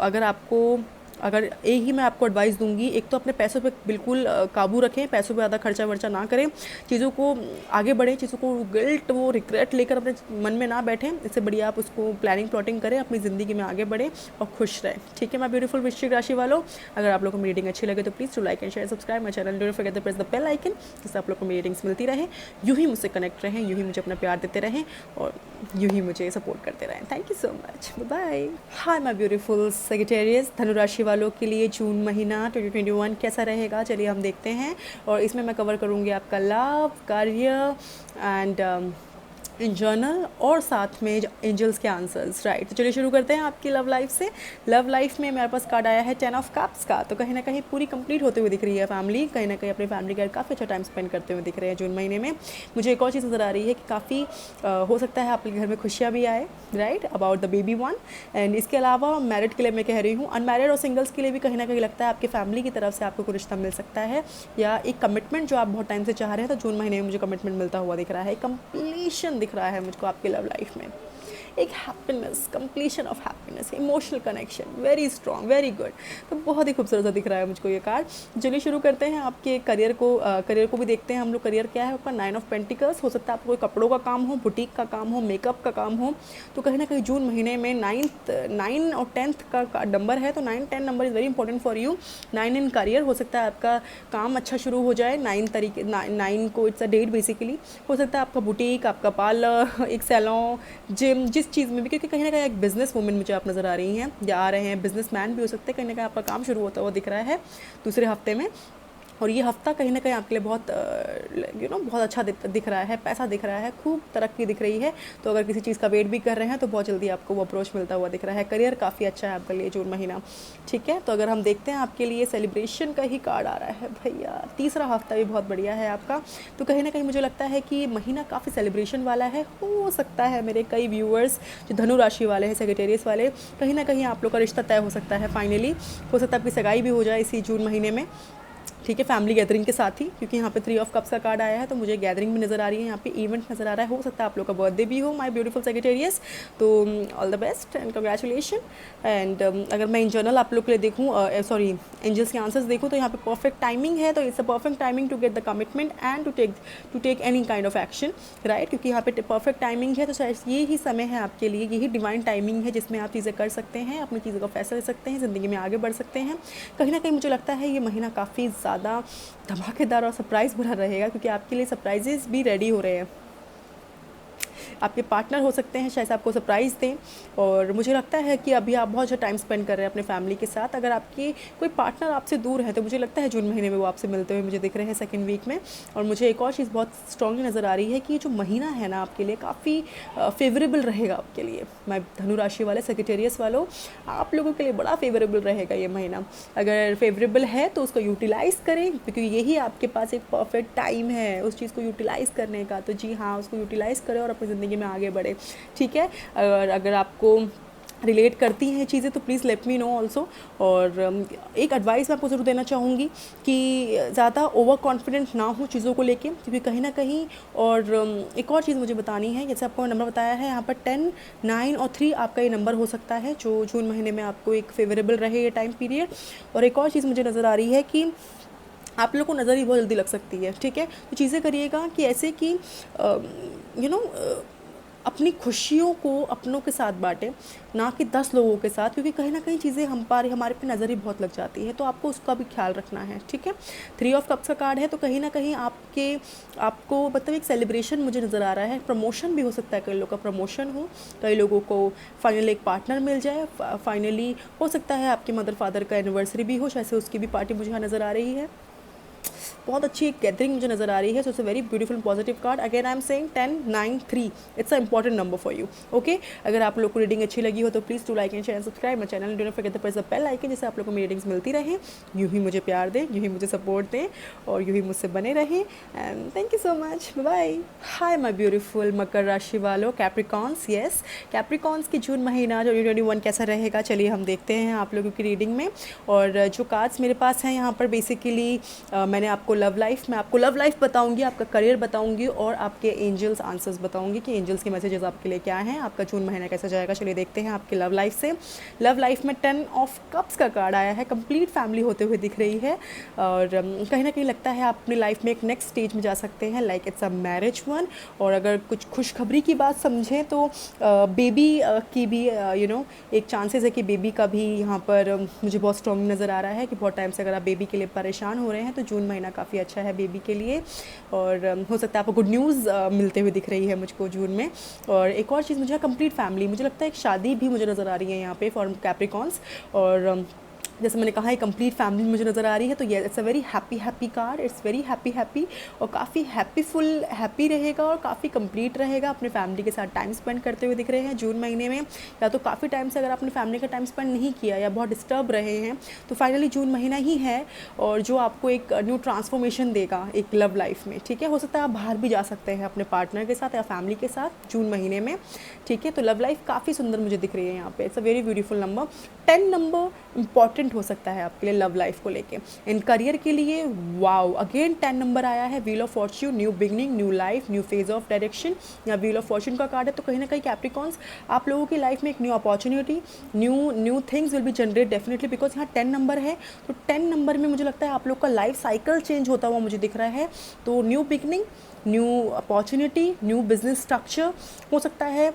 अगर एक ही मैं आपको एडवाइस दूंगी, एक तो अपने पैसों पे बिल्कुल काबू रखें, पैसों पे ज़्यादा खर्चा वर्चा ना करें, चीज़ों को आगे बढ़ें, चीज़ों को गिल्ट वो रिग्रेट लेकर अपने मन में ना बैठें। इससे बढ़िया आप उसको प्लानिंग प्लॉटिंग करें, अपनी ज़िंदगी में आगे बढ़ें और खुश रहें, ठीक है। मैं ब्यूटीफुल वृश्चिक राशि वालों, अगर आप लोगों को मेरी रीडिंग अच्छी लगे तो please to like and share, subscribe my channel, don't forget to press the bell icon, जिससे आप लोग को मेरी रीडिंग्स मिलती रहे। यूँ ही मुझसे कनेक्ट रहें, यूँ ही मुझे अपना प्यार देते रहें, और यूँ ही मुझे सपोर्ट करते रहें। Thank you so much, bye. Hi my beautiful Sagittarius, Dhanu राशि वालों के लिए जून महीना 2021 कैसा रहेगा, चलिए हम देखते हैं। और इसमें मैं कवर करूँगी आपका love, career and in journal, और साथ में एंजल्स के आंसर्स, राइट। तो चलिए शुरू करते हैं आपकी लव लाइफ से। लव लाइफ में मेरे पास कार्ड आया है 10 ऑफ कप्स का। तो कहीं ना कहीं पूरी कंप्लीट होते हुए दिख रही है फैमिली, कहीं ना कहीं अपनी फैमिली के काफ़ी अच्छा टाइम स्पेंड करते हुए दिख रहे हैं जून महीने में। मुझे एक और चीज़ नज़र आ रही है कि काफ़ी हो सकता है आपके घर में खुशियाँ भी आए, right, about the baby one. And इसके अलावा मैरिड के लिए मैं कह रही हूँ, अनमैरिड और सिंगल्स के लिए भी कहीं ना कहीं लगता है आपकी फैमिली की तरफ से आपको कोई रिश्ता मिल सकता है, या एक कमिटमेंट जो आप बहुत टाइम से चाह रहे हैं, तो जून महीने में मुझे कमिटमेंट मिलता हुआ दिख रहा है, कंप्लीशन दिख रहा है मुझको आपकी लव लाइफ में, एक happiness, completion of happiness, emotional connection, very strong, very good. तो बहुत ही खूबसूरत सा दिख रहा है मुझको ये कार्ड। चलिए शुरू करते हैं आपके करियर को भी देखते हैं हम लोग। करियर क्या है आपका, 9 ऑफ पेंटिकल्स। हो सकता है आपको कोई कपड़ों का काम हो, बुटीक का काम हो, मेकअप का काम हो, तो कहीं ना कहीं जून महीने में 9 और 10th का नंबर है, तो 9-10 number is very important for you. 9 in career, हो सकता है आपका काम अच्छा शुरू हो जाए 9 को, इट्स अ डेट बेसिकली। हो सकता है आपका बुटीक, आपका पार्लर, एक सैलून, जिम, जिस चीज़ में भी, क्योंकि कहीं ना कहीं एक बिजनेस वूमेन मुझे आप नज़र आ रही हैं या आ रहे हैं, बिजनेस मैन भी हो सकते हैं, कहीं ना कहीं आपका काम शुरू होता हुआ दिख रहा है दूसरे हफ्ते में। और ये हफ्ता कहीं ना कहीं आपके लिए बहुत बहुत अच्छा दिख रहा है, पैसा दिख रहा है, खूब तरक्की दिख रही है। तो अगर किसी चीज़ का वेट भी कर रहे हैं तो बहुत जल्दी आपको वो अप्रोच मिलता हुआ दिख रहा है। करियर काफ़ी अच्छा है आपके लिए जून महीना, ठीक है। तो अगर हम देखते हैं आपके लिए सेलिब्रेशन का ही कार्ड आ रहा है भैया, तीसरा हफ्ता भी बहुत बढ़िया है आपका। तो कहीं ना कहीं मुझे लगता है कि महीना काफ़ी सेलिब्रेशन वाला है। हो सकता है मेरे कई व्यूअर्स जो धनु राशि वाले हैं, सेक्रेटेरियस वाले, कहीं ना कहीं आप लोग का रिश्ता तय हो सकता है फाइनली। हो सकता है आपकी सगाई भी हो जाए इसी जून महीने में, ठीक है, फैमिली गैदरिंग के साथ ही, क्योंकि यहाँ पे 3 ऑफ कप्स का कार्ड आया है तो मुझे गैदरिंग भी नज़र आ रही है, यहाँ पे इवेंट नज़र आ रहा है। हो सकता है आप लोग का बर्थडे भी हो, माय ब्यूटीफुल सेक्रेटेरियस। तो all the best and congratulation. And अगर मैं इन जनरल आप लोग के लिए देखूँ, सॉरी एंजल्स के आंसर्स देखूँ, तो यहाँ पे परफेक्ट टाइमिंग है। तो it's a perfect timing to get the commitment and to take any kind of action, right, क्योंकि यहाँ पे परफेक्ट टाइमिंग है। तो शायद ये ही समय है आपके लिए, यही डिवाइन टाइमिंग है जिसमें आप चीज़ें कर सकते हैं, अपनी चीज़ों का फैसला ले सकते हैं, ज़िंदगी में आगे बढ़ सकते हैं। कहीं ना कहीं मुझे लगता है ये महीना काफ़ी ज़्यादा धमाकेदार और सरप्राइज़ भरा रहेगा, क्योंकि आपके लिए सरप्राइजेस भी रेडी हो रहे हैं। आपके पार्टनर हो सकते हैं शायद से आपको सरप्राइज़ दें। और मुझे लगता है कि अभी आप बहुत अच्छा टाइम स्पेंड कर रहे हैं अपने फैमिली के साथ। अगर आपके कोई पार्टनर आपसे दूर है तो मुझे लगता है जून महीने में वो आपसे मिलते हुए मुझे दिख रहे हैं सेकंड वीक में। और मुझे एक और चीज़ बहुत स्ट्रांगली नज़र आ रही है कि ये जो महीना है ना आपके लिए काफ़ी फेवरेबल रहेगा आपके लिए। मैं धनु राशि वाले सेक्रेटेरियस वालों, आप लोगों के लिए बड़ा फेवरेबल रहेगा ये महीना। अगर फेवरेबल है तो उसको यूटिलाइज़ करें, क्योंकि यही आपके पास एक परफेक्ट टाइम है उस चीज़ को यूटिलाइज़ करने का। तो जी हाँ, उसको यूटिलाइज़ करें और अपनी ज़िंदगी में आगे बढ़े, ठीक है। अगर आपको रिलेट करती हैं चीज़ें तो please let me know also. और एक एडवाइस मैं आपको ज़रूर देना चाहूँगी कि ज़्यादा ओवर कॉन्फिडेंट ना हो चीज़ों को लेके, क्योंकि कहीं ना कहीं। और एक और चीज़ मुझे बतानी है, जैसे आपको नंबर बताया है यहाँ पर 10, 9 और 3 आपका ये नंबर हो सकता है जो जून महीने में आपको एक फेवरेबल रहे ये टाइम पीरियड। और एक और चीज़ मुझे नज़र आ रही है कि आप लोग को नज़र ही बहुत जल्दी लग सकती है, ठीक है। तो चीज़ें करिएगा कि ऐसे कि अपनी खुशियों को अपनों के साथ बांटें, ना कि 10 लोगों के साथ, क्योंकि कहीं ना कहीं चीज़ें हमारे पे नज़र ही बहुत लग जाती है। तो आपको उसका भी ख्याल रखना है, ठीक है। 3 ऑफ कप्स का कार्ड है, तो कहीं ना कहीं आपको मतलब एक सेलिब्रेशन मुझे नज़र आ रहा है। प्रमोशन भी हो सकता है, कई लोगों का प्रमोशन हो, कई लोगों को फाइनली एक पार्टनर मिल जाए। फाइनली हो सकता है आपके मदर फादर का एनिवर्सरी भी हो, शायद से उसकी भी पार्टी मुझे यहाँ नज़र आ रही है। बहुत अच्छी एक गैदरिंग मुझे नज़र आ रही है। So it's a very beautiful positive card. Again I am saying 10, 9, 3 it's a important number for you, okay. अगर आप लोग को रीडिंग अच्छी लगी हो तो please to like and share and subscribe my channel, do not forget the press the bell icon, जिससे आप लोग को मेरी रीडिंग्स मिलती रहें। यूँ ही मुझे प्यार दें, यूँ ही मुझे सपोर्ट दें और यूँ ही मुझसे बने रहें। And thank you so much, bye bye. Hi my beautiful मकर राशि वालों, कैप्रिकॉन्स, यस कैप्रिकॉन्स की जून महीना 2021 कैसा रहेगा, चलिए हम देखते हैं आप लोगों की रीडिंग में। और जो कार्ड्स मेरे पास हैं यहाँ पर बेसिकली मैंने आपको लव लाइफ बताऊंगी, आपका करियर बताऊंगी और आपके एंजल्स आंसर्स बताऊंगी कि एंजल्स के मैसेजेस आपके लिए क्या हैं, आपका जून महीना कैसा जाएगा। चलिए देखते हैं आपके लव लाइफ से। लव लाइफ में 10 ऑफ कप्स का कार्ड आया है, कंप्लीट फैमिली होते हुए दिख रही है। और कहीं ना कहीं लगता है आप अपनी लाइफ में एक नेक्स्ट स्टेज में जा सकते हैं, like it's a marriage one. और अगर कुछ खुशखबरी की बात समझें तो बेबी की भी एक चांसेस है कि बेबी का भी यहाँ पर मुझे बहुत स्ट्रॉन्ग नज़र आ रहा है कि बहुत टाइम से अगर आप बेबी के लिए परेशान हो रहे हैं तो जून महीना काफ़ी अच्छा है बेबी के लिए। और हो सकता है आपको गुड न्यूज़ मिलते हुए दिख रही है मुझको जून में। और एक और चीज़ मुझे कंप्लीट फैमिली, मुझे लगता है एक शादी भी मुझे नज़र आ रही है यहाँ पे फॉर कैप्रिकॉन्स। और जैसे मैंने कहा है कंप्लीट फैमिली मुझे नज़र आ रही है। तो ये it's a very happy card, it's very happy और काफ़ी हैप्पी रहेगा और काफ़ी कंप्लीट रहेगा। अपने फैमिली के साथ टाइम स्पेंड करते हुए दिख रहे हैं जून महीने में। या तो काफ़ी टाइम से अगर आपने फैमिली का टाइम स्पेंड नहीं किया या बहुत डिस्टर्ब रहे हैं तो फाइनली जून महीना ही है और जो आपको एक न्यू ट्रांसफॉर्मेशन देगा एक लव लाइफ में, ठीक है। हो सकता है आप बाहर भी जा सकते हैं अपने पार्टनर के साथ या फैमिली के साथ जून महीने में, ठीक है। तो लव लाइफ काफ़ी सुंदर मुझे दिख रही है यहाँ पे। It's a very beautiful number. 10 number important हो सकता है आपके लिए लव लाइफ को लेके। इन करियर के लिए वाओ, अगेन 10 नंबर आया है। Wheel of Fortune, new beginning, new life, new phase of direction या व्हील ऑफ फॉर्च्यून का कार्ड है। तो कहीं ना कहीं कैप्रिकॉन्स आप लोगों की लाइफ में एक new opportunity, new things will be generate definitely, because यहाँ 10 नंबर है। तो 10 नंबर में मुझे लगता है आप लोग का लाइफ साइकिल चेंज होता हुआ मुझे दिख रहा है। तो new beginning, new opportunity, new business structure हो सकता है।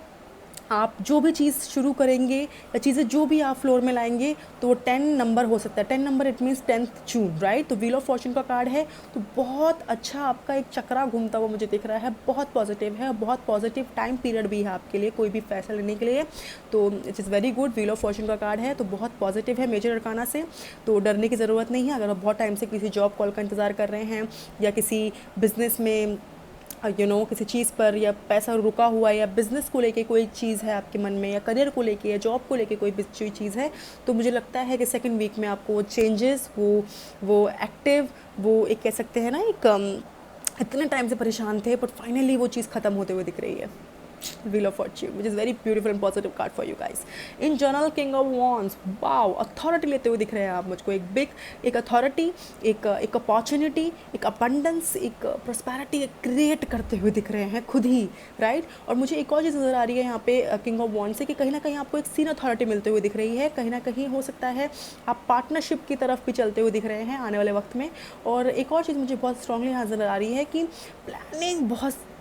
आप जो भी चीज़ शुरू करेंगे या चीज़ें जो भी आप फ्लोर में लाएंगे तो वो 10 नंबर हो सकता है। 10 number it means 10th June, right. तो व्हील ऑफ फॉर्चून का कार्ड है, तो बहुत अच्छा आपका एक चक्रा घूमता हुआ मुझे दिख रहा है, बहुत पॉजिटिव है, बहुत पॉजिटिव टाइम पीरियड भी है आपके लिए कोई भी फैसला लेने के लिए। तो it is very good. Wheel of Fortune का कार्ड है तो बहुत पॉजिटिव है मेजर अरकाना से, तो डरने की ज़रूरत नहीं है। अगर आप बहुत टाइम से किसी जॉब कॉल का इंतज़ार कर रहे हैं या किसी बिजनेस में किसी चीज़ पर, या पैसा रुका हुआ है, या बिज़नेस को लेके कोई चीज़ है आपके मन में, या करियर को लेके या जॉब को लेके कोई चीज़ है, तो मुझे लगता है कि सेकंड वीक में आपको चेंजेस, वो एक्टिव, वो एक कह सकते हैं ना एक इतने टाइम से परेशान थे बट फाइनली वो चीज़ ख़त्म होते हुए दिख रही है। Wheel of Fortune, which is very beautiful and positive card for you guys. In general, King of Wands, wow, authority लेते हुए दिख रहे हैं आप मुझको, एक अथॉरिटी, एक अपॉर्चुनिटी, एक अबंडेंस, एक प्रॉस्पेरिटी क्रिएट करते हुए दिख रहे हैं खुद ही, राइट। और मुझे एक और चीज़ नज़र आ रही है यहाँ पे किंग ऑफ वॉन्ड से कि कहीं ना कहीं आपको एक सीन अथॉरिटी मिलते हुए दिख रही है, कहीं ना कहीं हो सकता है आप पार्टनरशिप की तरफ भी चलते हुए दिख रहे हैं आने वाले वक्त में। और एक और चीज़ मुझे बहुत स्ट्रांगली यहाँ नज़र आ रही है कि प्लानिंग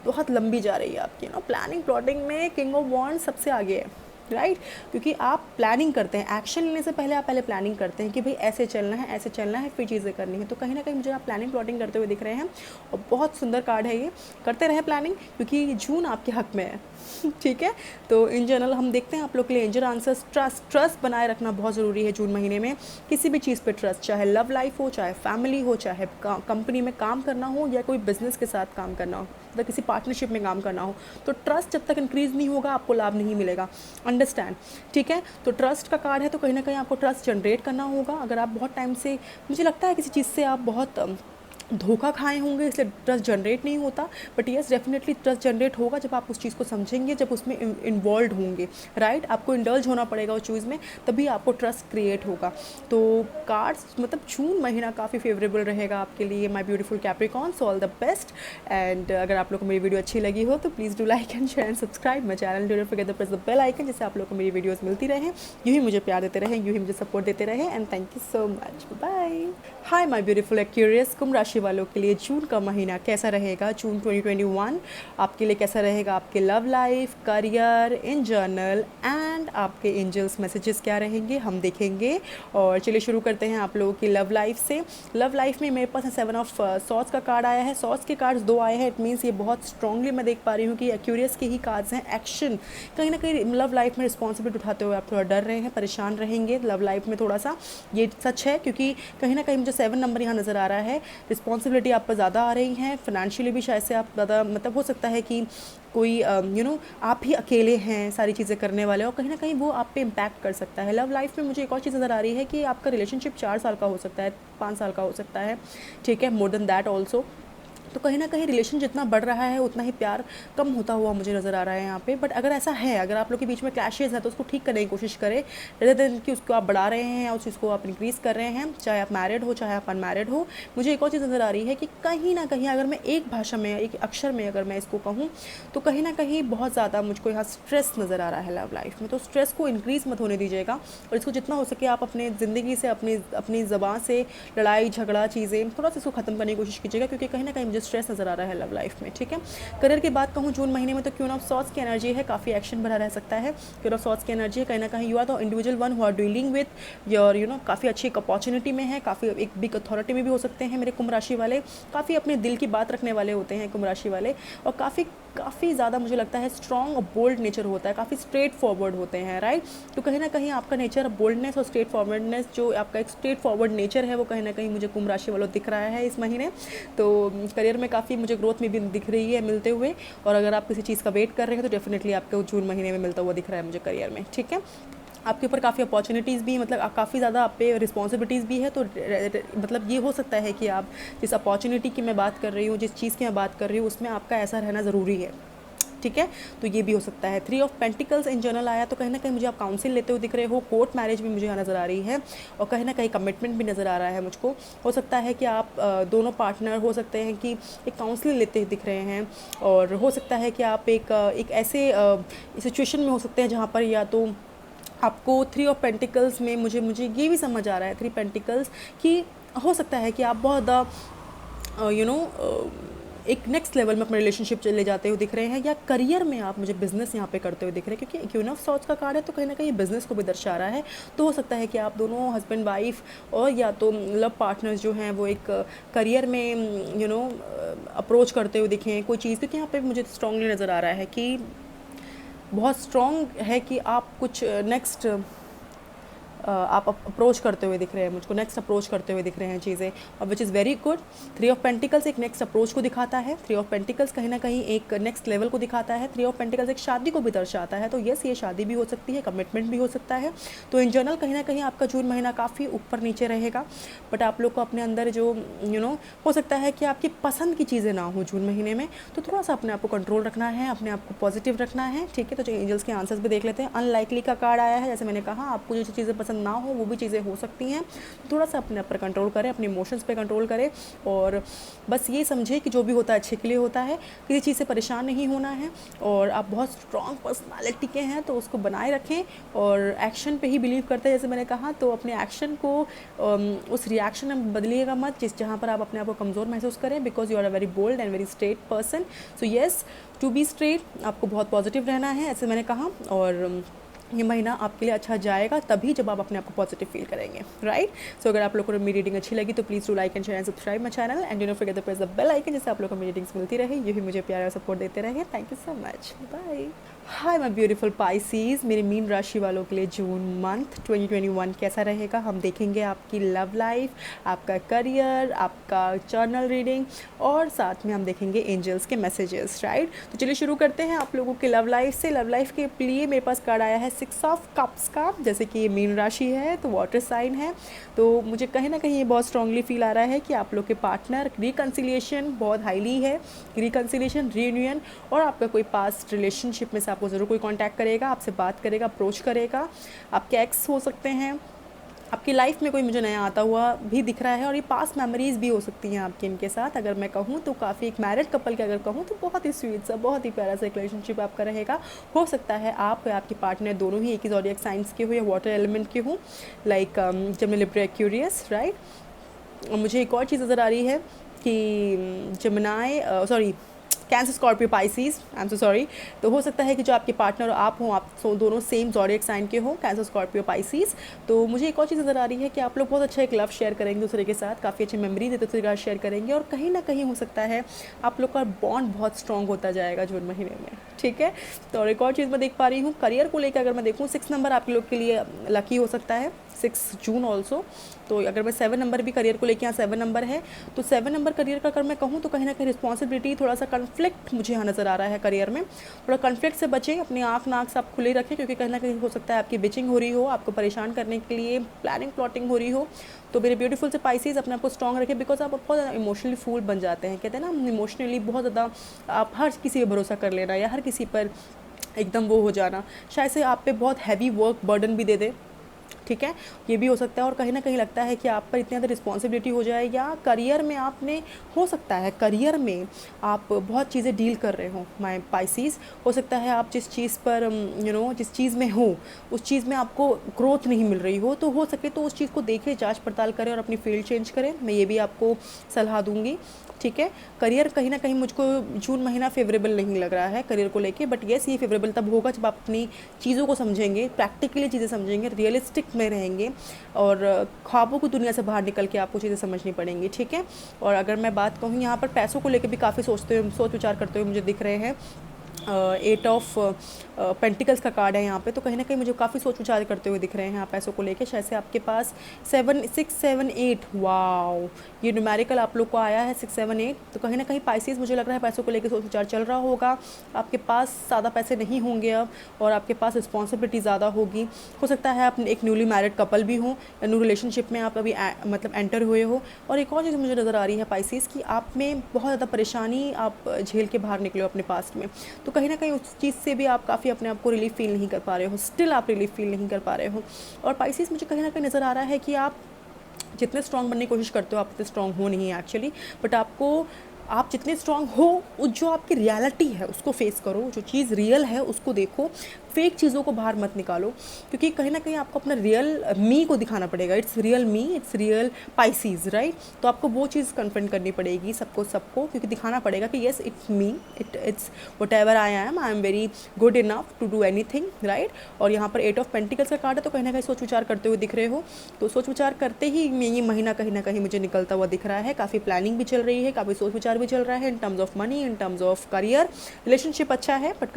बहुत लंबी जा रही है आपकी, प्लानिंग प्लॉटिंग में किंग ऑफ वॉन्ड सबसे आगे है, राइट। क्योंकि आप प्लानिंग करते हैं, एक्शन लेने से पहले आप पहले प्लानिंग करते हैं कि भाई ऐसे चलना है फिर चीज़ें करनी है। तो कहीं ना कहीं मुझे आप प्लानिंग प्लॉटिंग करते हुए दिख रहे हैं और बहुत सुंदर कार्ड है ये। करते रहे प्लानिंग क्योंकि जून आपके हक में है ठीक है। तो इन जनरल हम देखते हैं आप लोग के लिए एंजल आंसर्स। ट्रस्ट बनाए रखना बहुत ज़रूरी है जून महीने में, किसी भी चीज़ पे ट्रस्ट, चाहे लव लाइफ हो, चाहे फैमिली हो, चाहे कंपनी में काम करना हो, या कोई बिजनेस के साथ काम करना हो, मतलब किसी पार्टनरशिप में काम करना हो। तो ट्रस्ट जब तक इंक्रीज़ नहीं होगा आपको लाभ नहीं मिलेगा, अंडरस्टैंड, ठीक है। तो ट्रस्ट का कार्ड है तो कहीं ना कहीं आपको ट्रस्ट जनरेट करना होगा। अगर आप बहुत टाइम से, मुझे लगता है किसी चीज़ से आप बहुत धोखा खाए होंगे इसलिए ट्रस्ट जनरेट नहीं होता, but yes definitely trust generate होगा जब आप उस चीज़ को समझेंगे, जब उसमें इन्वॉल्व होंगे, राइट। आपको इंडल्ज होना पड़ेगा उस चीज़ में, तभी आपको ट्रस्ट क्रिएट होगा। तो कार्ड्स मतलब जून महीना काफ़ी फेवरेबल रहेगा आपके लिए my beautiful Capricorns, all the best. And अगर आप लोग को मेरी वीडियो अच्छी लगी हो तो please do like and share and subscribe my channel, don't forget the press the bell icon, जिससे आप लोग को मेरी वीडियोज़ मिलती रहे, यूँ ही मुझे प्यार देते रहे, यूँ ही मुझे सपोर्ट देते रहे। And thank you so much, bye. Hi my beautiful Aquarius कुंभ राशि वालों के लिए जून का महीना कैसा रहेगा, जून 2021 आपके लिए कैसा रहेगा, आपके love life, career, in journal and आपके एंजल्स मैसेजेस क्या रहेंगे हम देखेंगे। और चलिए शुरू करते हैं आप लोगों की लव लाइफ से। लव लाइफ में मेरे पास 7 ऑफ सॉर्ड्स का कार्ड आया है, सॉर्ड्स के कार्ड्स 2 आए हैं, इट मीन्स ये बहुत स्ट्रांगली मैं देख पा रही हूँ कि एक्यूरियस के ही कार्ड्स हैं। एक्शन, कहीं ना कहीं लव लाइफ में रिस्पॉन्सिबिलिटी उठाते हुए आप थोड़ा डर रहे हैं, परेशान रहेंगे लव लाइफ में थोड़ा सा, ये सच है। क्योंकि कहीं ना कहीं मुझे 7 नंबर यहाँ नज़र आ रहा है, रिस्पॉन्सिबिलिटी आप पर ज़्यादा आ रही हैं, फाइनेंशियली भी शायद से आप ज़्यादा, मतलब हो सकता है कि कोई आप ही अकेले हैं सारी चीज़ें करने वाले, और कहीं ना कहीं वो आप पे इम्पैक्ट कर सकता है। लव लाइफ में मुझे एक और चीज़ नज़र आ रही है कि आपका रिलेशनशिप 4 साल का हो सकता है, 5 साल का हो सकता है, ठीक है, मोर देन दैट ऑल्सो। तो कहीं ना कहीं रिलेशन जितना बढ़ रहा है उतना ही प्यार कम होता हुआ मुझे नज़र आ रहा है यहाँ पे। बट अगर ऐसा है, अगर आप लोग के बीच में क्लैशेज़ है तो उसको ठीक करने की कोशिश करें, रेदर देन कि उसको आप बढ़ा रहे हैं या उस चीज़ को आप इंक्रीज़ कर रहे हैं, चाहे आप मैरिड हो चाहे आप अनमैरिड हो। मुझे एक और चीज़ नज़र आ रही है कि कहीं ना कहीं अगर मैं एक भाषा में, एक अक्षर में अगर मैं इसको कहूँ तो कहीं ना कहीं बहुत ज़्यादा मुझको यहाँ स्ट्रेस नज़र आ रहा है लव लाइफ में। तो स्ट्रेस को इंक्रीज़ मत होने दीजिएगा, और इसको जितना हो सके आप अपने ज़िंदगी से, अपनी ज़बान से लड़ाई झगड़ा चीज़ें थोड़ा सा इसको ख़त्म करने की कोशिश कीजिएगा, क्योंकि कहीं ना कहीं मुझे स्ट्रेस नज़र आ रहा है लव लाइफ में, ठीक है। करियर की बात कहूँ जून महीने में तो क्वीन ऑफ सॉर्ड्स की एनर्जी है, काफ़ी एक्शन भरा रह सकता है। क्वीन ऑफ सॉर्ड्स की एनर्जी है, कहीं ना कहीं you are the individual one who are dealing with your काफ़ी अच्छी एक अपॉर्चुनिटी में है, काफ़ी एक बिग अथॉरिटी में भी हो सकते हैं मेरे कुंभ राशि वाले, काफ़ी अपने दिल की बात रखने वाले होते हैं कुंभ राशि वाले, और काफ़ी ज़्यादा मुझे लगता है स्ट्रॉन्ग और बोल्ड नेचर होता है, काफ़ी स्ट्रेट फॉरवर्ड होते हैं, राइट। तो कहीं ना कहीं आपका नेचर बोल्डनेस और स्ट्रेट फॉरवर्डनेस, जो आपका एक स्ट्रेट फॉरवर्ड नेचर है, वो कहीं ना कहीं मुझे कुंभ राशि वालों दिख रहा है इस महीने। तो करियर में काफ़ी मुझे ग्रोथ में भी दिख रही है मिलते हुए, और अगर आप किसी चीज़ का वेट कर रहे हैं तो डेफिनेटली आपको जून महीने में मिलता हुआ दिख रहा है मुझे करियर में, ठीक है। आपके ऊपर काफ़ी अपॉर्चुनिटीज़ भी, मतलब काफ़ी ज़्यादा आप पे रिस्पॉन्सिबिलिटीज़ भी है, तो मतलब ये हो सकता है कि आप जिस अपॉर्चुनिटी की मैं बात कर रही हूँ, जिस चीज़ की मैं बात कर रही हूँ, उसमें आपका ऐसा रहना ज़रूरी है, ठीक है। तो ये भी हो सकता है। 3 ऑफ पेंटिकल्स इन जनरल आया, तो कहीं ना कहीं मुझे आप काउंसिल लेते हुए दिख रहे हो, कोर्ट मैरिज भी मुझे यहाँ नज़र आ रही है, और कहीं ना कहीं कमिटमेंट भी नज़र आ रहा है मुझको। हो सकता है कि आप दोनों पार्टनर हो सकते हैं कि एक काउंसिल लेते हुए दिख रहे हैं, और हो सकता है कि आप एक ऐसे सिचुएशन में हो सकते हैं जहाँ पर या तो आपको 3 ऑफ पेंटिकल्स में मुझे ये भी समझ आ रहा है 3 पेंटिकल्स कि हो सकता है कि आप बहुत एक नेक्स्ट लेवल में अपने रिलेशनशिप ले जाते हुए दिख रहे हैं, या करियर में आप मुझे बिजनेस यहाँ पे करते हुए दिख रहे हैं, क्योंकि क्वीन ऑफ सॉर्ड्स का कार्ड है तो कहीं ना कहीं बिजनेस को भी दर्शा रहा है। तो हो सकता है कि आप दोनों हस्बैंड वाइफ और या तो लव पार्टनर्स जो हैं वो एक करियर में अप्रोच करते हुए दिखें कोई चीज़, क्योंकि यहाँ पे मुझे स्ट्रांगली नज़र आ रहा है कि बहुत स्ट्रॉन्ग है कि आप कुछ नेक्स्ट आप अप्रोच करते हुए दिख रहे हैं, मुझको नेक्स्ट अप्रोच करते हुए दिख रहे हैं चीज़ें, और विच is very good. 3 of pentacles एक नेक्स्ट अप्रोच को दिखाता है। 3 ऑफ पेंटिकल्स कहीं ना कहीं एक नेक्स्ट लेवल को दिखाता है। 3 ऑफ पेंटिकल्स एक शादी को भी दर्शाता है। तो यस, ये शादी भी हो सकती है, कमिटमेंट भी हो सकता है। तो इन जनरल कहीं ना कहीं आपका जून महीना काफ़ी ऊपर नीचे रहेगा, बट आप लोग को अपने अंदर जो हो सकता है कि आपकी पसंद की चीज़ें ना हो जून महीने में, तो थोड़ा सा अपने आप को कंट्रोल रखना है, अपने आप को पॉजिटिव रखना है, ठीक है। तो जो एंजल्स के आंसर्स भी देख लेते हैं। अनलाइकली का कार्ड आया है, जैसे मैंने कहा आपको जो चीज़ें पसंद ना हो वो भी चीज़ें हो सकती हैं। थोड़ा सा अपने ऊपर कंट्रोल करें, अपने इमोशंस पे कंट्रोल करें, और बस ये समझे कि जो भी होता है अच्छे के लिए होता है, किसी चीज़ से परेशान नहीं होना है। और आप बहुत स्ट्रॉन्ग पर्सनालिटी के हैं तो उसको बनाए रखें, और एक्शन पे ही बिलीव करते हैं जैसे मैंने कहा। तो अपने एक्शन को उस रिएक्शन में बदलिएगा मत जहाँ पर आप अपने आप को कमज़ोर महसूस करें, because you are a very bold and very straight person. So yes, to be straight आपको बहुत पॉजिटिव रहना है, ऐसे मैंने कहा। और ये महीना आपके लिए अच्छा जाएगा तभी जब आप अपने आप को पॉजिटिव फील करेंगे, राइट। सो अगर आप लोगों को मेरी रीडिंग अच्छी लगी तो please do like and share and subscribe my channel, and do not forget the press the bell icon, जिससे आप लोगों को मेरी रीडिंग्स मिलती रहे। ये भी मुझे प्यार और सपोर्ट देते रहे। Thank you so much, bye. Hi my beautiful Pisces, मेरे मीन राशि वालों के लिए जून मंथ 2021 कैसा रहेगा हम देखेंगे। आपकी लव लाइफ, आपका करियर, आपका जर्नल रीडिंग, और साथ में हम देखेंगे एंजल्स के मैसेजेस, राइट। तो चलिए शुरू करते हैं आप लोगों के लव लाइफ से। लव लाइफ के लिए मेरे पास कार्ड आया है 6 ऑफ कप्स का। जैसे कि ये मीन राशि है तो वाटर साइन है, तो मुझे कहीं ना कहीं ये बहुत स्ट्रांगली फील आ रहा है कि आप लोग के पार्टनर रिकन्सिलिएशन बहुत हाईली है, रिकन्सिलिएशन, रीयूनियन, और आपका कोई पास्ट रिलेशनशिप में से आपको ज़रूर कोई कांटेक्ट करेगा, आपसे बात करेगा, अप्रोच करेगा। आपके एक्स हो सकते हैं, आपकी लाइफ में कोई मुझे नया आता हुआ भी दिख रहा है, और ये पास्ट मेमोरीज़ भी हो सकती हैं आपकी इनके साथ। अगर मैं कहूँ तो काफ़ी एक मैरिड कपल के अगर कहूँ तो बहुत ही स्वीट सा, बहुत ही प्यारा सा एक रिलेशनशिप आपका रहेगा। हो सकता है आप या आपके पार्टनर दोनों ही एक ही ज़ोडिएक साइंस के हो या वाटर एलिमेंट के हो, like Gemini, Libra, Aquarius, right. और मुझे एक और चीज़ नज़र आ रही है कि Gemini, sorry, cancer, Scorpio, Pisces, I am so sorry. तो हो सकता है कि जो आपके पार्टनर और आप हों, आप दोनों सेम ज़ोडिएक साइन के हों, कैंसर, स्कॉर्पियो, पाइसीज। तो मुझे एक और चीज़ नज़र आ रही है कि आप लोग बहुत अच्छा एक लव शेयर करेंगे दूसरे के साथ, काफ़ी अच्छी मेमोरीज दूसरे के साथ शेयर करेंगे, और कहीं ना कहीं हो सकता है आप लोग का बॉन्ड बहुत स्ट्रॉन्ग होता जाएगा जून महीने में, ठीक है। तो और एक और चीज़ मैं देख पा रही हूँ करियर को लेकर, अगर मैं देखूँ 6 नंबर आप लोग के लिए लकी हो सकता है, 6 जून ऑल्सो। तो अगर मैं 7 नंबर भी करियर को लेकर, यहाँ 7 नंबर है, तो 7 नंबर करियर का अगर मैं कहूँ तो कहीं ना कहीं रिस्पॉन्सिबिलिटी, थोड़ा सा कन्फ्लिक्ट मुझे यहाँ नज़र आ रहा है करियर में। थोड़ा कन्फ्लिक्ट से बचें, अपनी आँख नाक सब खुले रखें, क्योंकि कहीं ना कहीं हो सकता है आपकी बिचिंग हो रही हो, आपको परेशान करने के लिए प्लानिंग प्लॉटिंग हो रही हो। तो मेरे ब्यूटीफुल से पाइसीज अपने आप को स्ट्रॉन्ग रखें, बिकॉज आप बहुत ज़्यादा इमोशनली फूल बन जाते हैं। कहते हैं ना, इमोशनली बहुत ज़्यादा आप हर किसी पर भरोसा कर लेना, या हर किसी पर एकदम वो हो जाना, शायद से आप पे बहुत हैवी वर्क बर्डन भी दे दे, ठीक है, ये भी हो सकता है। और कहीं ना कहीं लगता है कि आप पर इतनी ज़्यादा रिस्पॉन्सिबिलिटी हो जाए, या करियर में आपने, हो सकता है करियर में आप बहुत चीज़ें डील कर रहे हो माय पाइसीज। हो सकता है आप जिस चीज़ पर जिस चीज़ में हो उस चीज़ में आपको ग्रोथ नहीं मिल रही हो, तो हो सके तो उस चीज़ को देखें, जांच पड़ताल करें और अपनी फील्ड चेंज करें। मैं ये भी आपको सलाह दूंगी, ठीक है। करियर कहीं ना कहीं मुझको जून महीना फेवरेबल नहीं लग रहा है करियर को लेके, बट येस ये फेवरेबल तब होगा जब आप अपनी चीज़ों को समझेंगे, प्रैक्टिकली चीज़ें समझेंगे, रियलिस्टिक में रहेंगे, और ख्वाबों की दुनिया से बाहर निकल के आपको चीज़ें समझनी पड़ेंगी, ठीक है। और अगर मैं बात कहूँ यहाँ पर पैसों को लेकर भी काफ़ी सोच विचार करते हुए मुझे दिख रहे हैं। 8 ऑफ पेंटिकल्स का कार्ड है यहाँ पे, तो कहीं ना कहीं मुझे काफ़ी सोच विचार करते हुए दिख रहे हैं आप पैसों को लेके। शायद से आपके पास 7, 6, 7, 8, वाओ, ये न्यूमेरिकल आप लोग को आया है 6, 7, 8। तो कहीं ना कहीं पाइसीज मुझे लग रहा है पैसों को लेके सोच विचार चल रहा होगा। आपके पास ज़्यादा पैसे नहीं होंगे अब, और आपके पास रिस्पॉन्सिबिलिटी ज़्यादा होगी। हो सकता है आप एक न्यूली मैरिड कपल भी हो, या न्यू रिलेशनशिप में आप अभी मतलब एंटर हुए हो। और एक और चीज़ मुझे नज़र आ रही है पाइसीज की, आप में बहुत ज़्यादा परेशानी आप झेल के बाहर निकले हो अपने पास्ट में, तो कहीं ना कहीं उस चीज़ से भी आप काफ़ी अपने आप को रिलीफ फील नहीं कर पा रहे हो, स्टिल आप रिलीफ फील नहीं कर पा रहे हो। और पाइसीज मुझे कहीं ना कहीं नज़र आ रहा है कि आप जितने स्ट्रॉन्ग बनने की कोशिश करते हो आप उतने स्ट्रॉन्ग हो नहीं एक्चुअली, बट आपको आप जितने स्ट्रांग हो, जो आपकी रियलिटी है उसको फेस करो, जो चीज़ रियल है उसको देखो, फेक चीज़ों को बाहर मत निकालो, क्योंकि कहीं ना कहीं आपको अपना रियल मी को दिखाना पड़ेगा। It's real me, it's real Pisces, right. तो आपको वो चीज़ कन्फ्रंट करनी पड़ेगी सबको सबको, क्योंकि दिखाना पड़ेगा कि yes it's me, it's whatever I am very good enough to do anything, right. और यहाँ पर 8 ऑफ पेंटिकल्स का कार्ड है, तो कहीं ना कहीं सोच विचार करते हुए दिख रहे हो। तो सोच विचार करते ही ये महीना कहीं ना कहीं मुझे निकलता हुआ दिख रहा है। काफ़ी प्लानिंग भी चल रही है, काफ़ी सोच विचार भी चल रहा है इन terms of money, in terms of career. Relationship अच्छा है, बट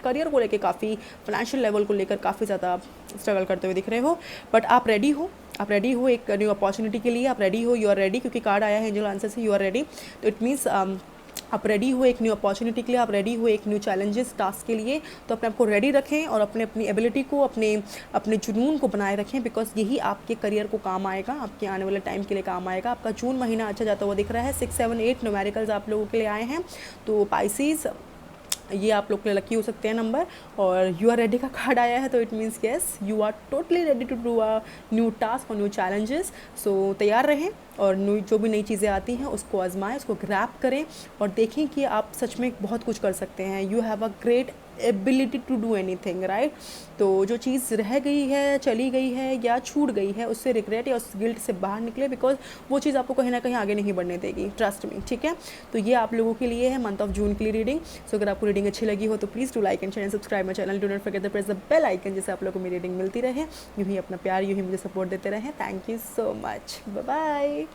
करियर को लेकर काफ़ी, फाइनेंशियल लेवल को लेकर काफ़ी ज़्यादा स्ट्रगल करते हुए दिख रहे हो। बट आप रेडी हो, आप रेडी हो एक न्यू अपॉर्चुनिटी के लिए, आप रेडी हो, यू आर रेडी, क्योंकि कार्ड आया है एंजल आंसर से, यू आर रेडी। तो इट मीन्स आप रेडी हो एक न्यू अपॉर्चुनिटी के लिए, आप रेडी हो एक न्यू चैलेंजेस टास्क के लिए। तो अपने आप को रेडी रखें और अपनी एबिलिटी को, अपने जुनून को बनाए रखें, बिकॉज यही आपके करियर को काम आएगा, आपके आने वाले टाइम के लिए काम आएगा। आपका जून महीना अच्छा जाता हुआ दिख रहा है। 6, 7, 8 न्यूमेरिकल्स आप लोगों के लिए आए हैं। तो पाइसीज, ये आप लोग के लिए लकी हो सकते हैं नंबर। और यू आर रेडी का कार्ड आया है, तो it means yes you are totally ready to do a new task और न्यू चैलेंजेस। सो तैयार रहें और जो भी नई चीज़ें आती हैं उसको आजमाएं, उसको ग्रैब करें और देखें कि आप सच में बहुत कुछ कर सकते हैं। You have a great ability to do anything, right. तो जो चीज़ रह गई है, चली गई है या छूट गई है, उससे रिग्रेट या उस गिल्ट से बाहर निकले, बिकॉज वो चीज़ आपको कहीं ना कहीं आगे नहीं बढ़ने देगी, ट्रस्ट मी, ठीक है। तो ये आप लोगों के लिए है मंथ ऑफ जून के लिए रीडिंग। सो अगर आपको रीडिंग अच्छी लगी हो तो please do like and share and subscribe my channel, do not forget the press the bell icon, जिससे आप लोगों को मेरी रीडिंग मिलती रहे। यूँ ही अपना प्यार, यूँ ही मुझे सपोर्ट देते रहें। Thank you so much, bye bye.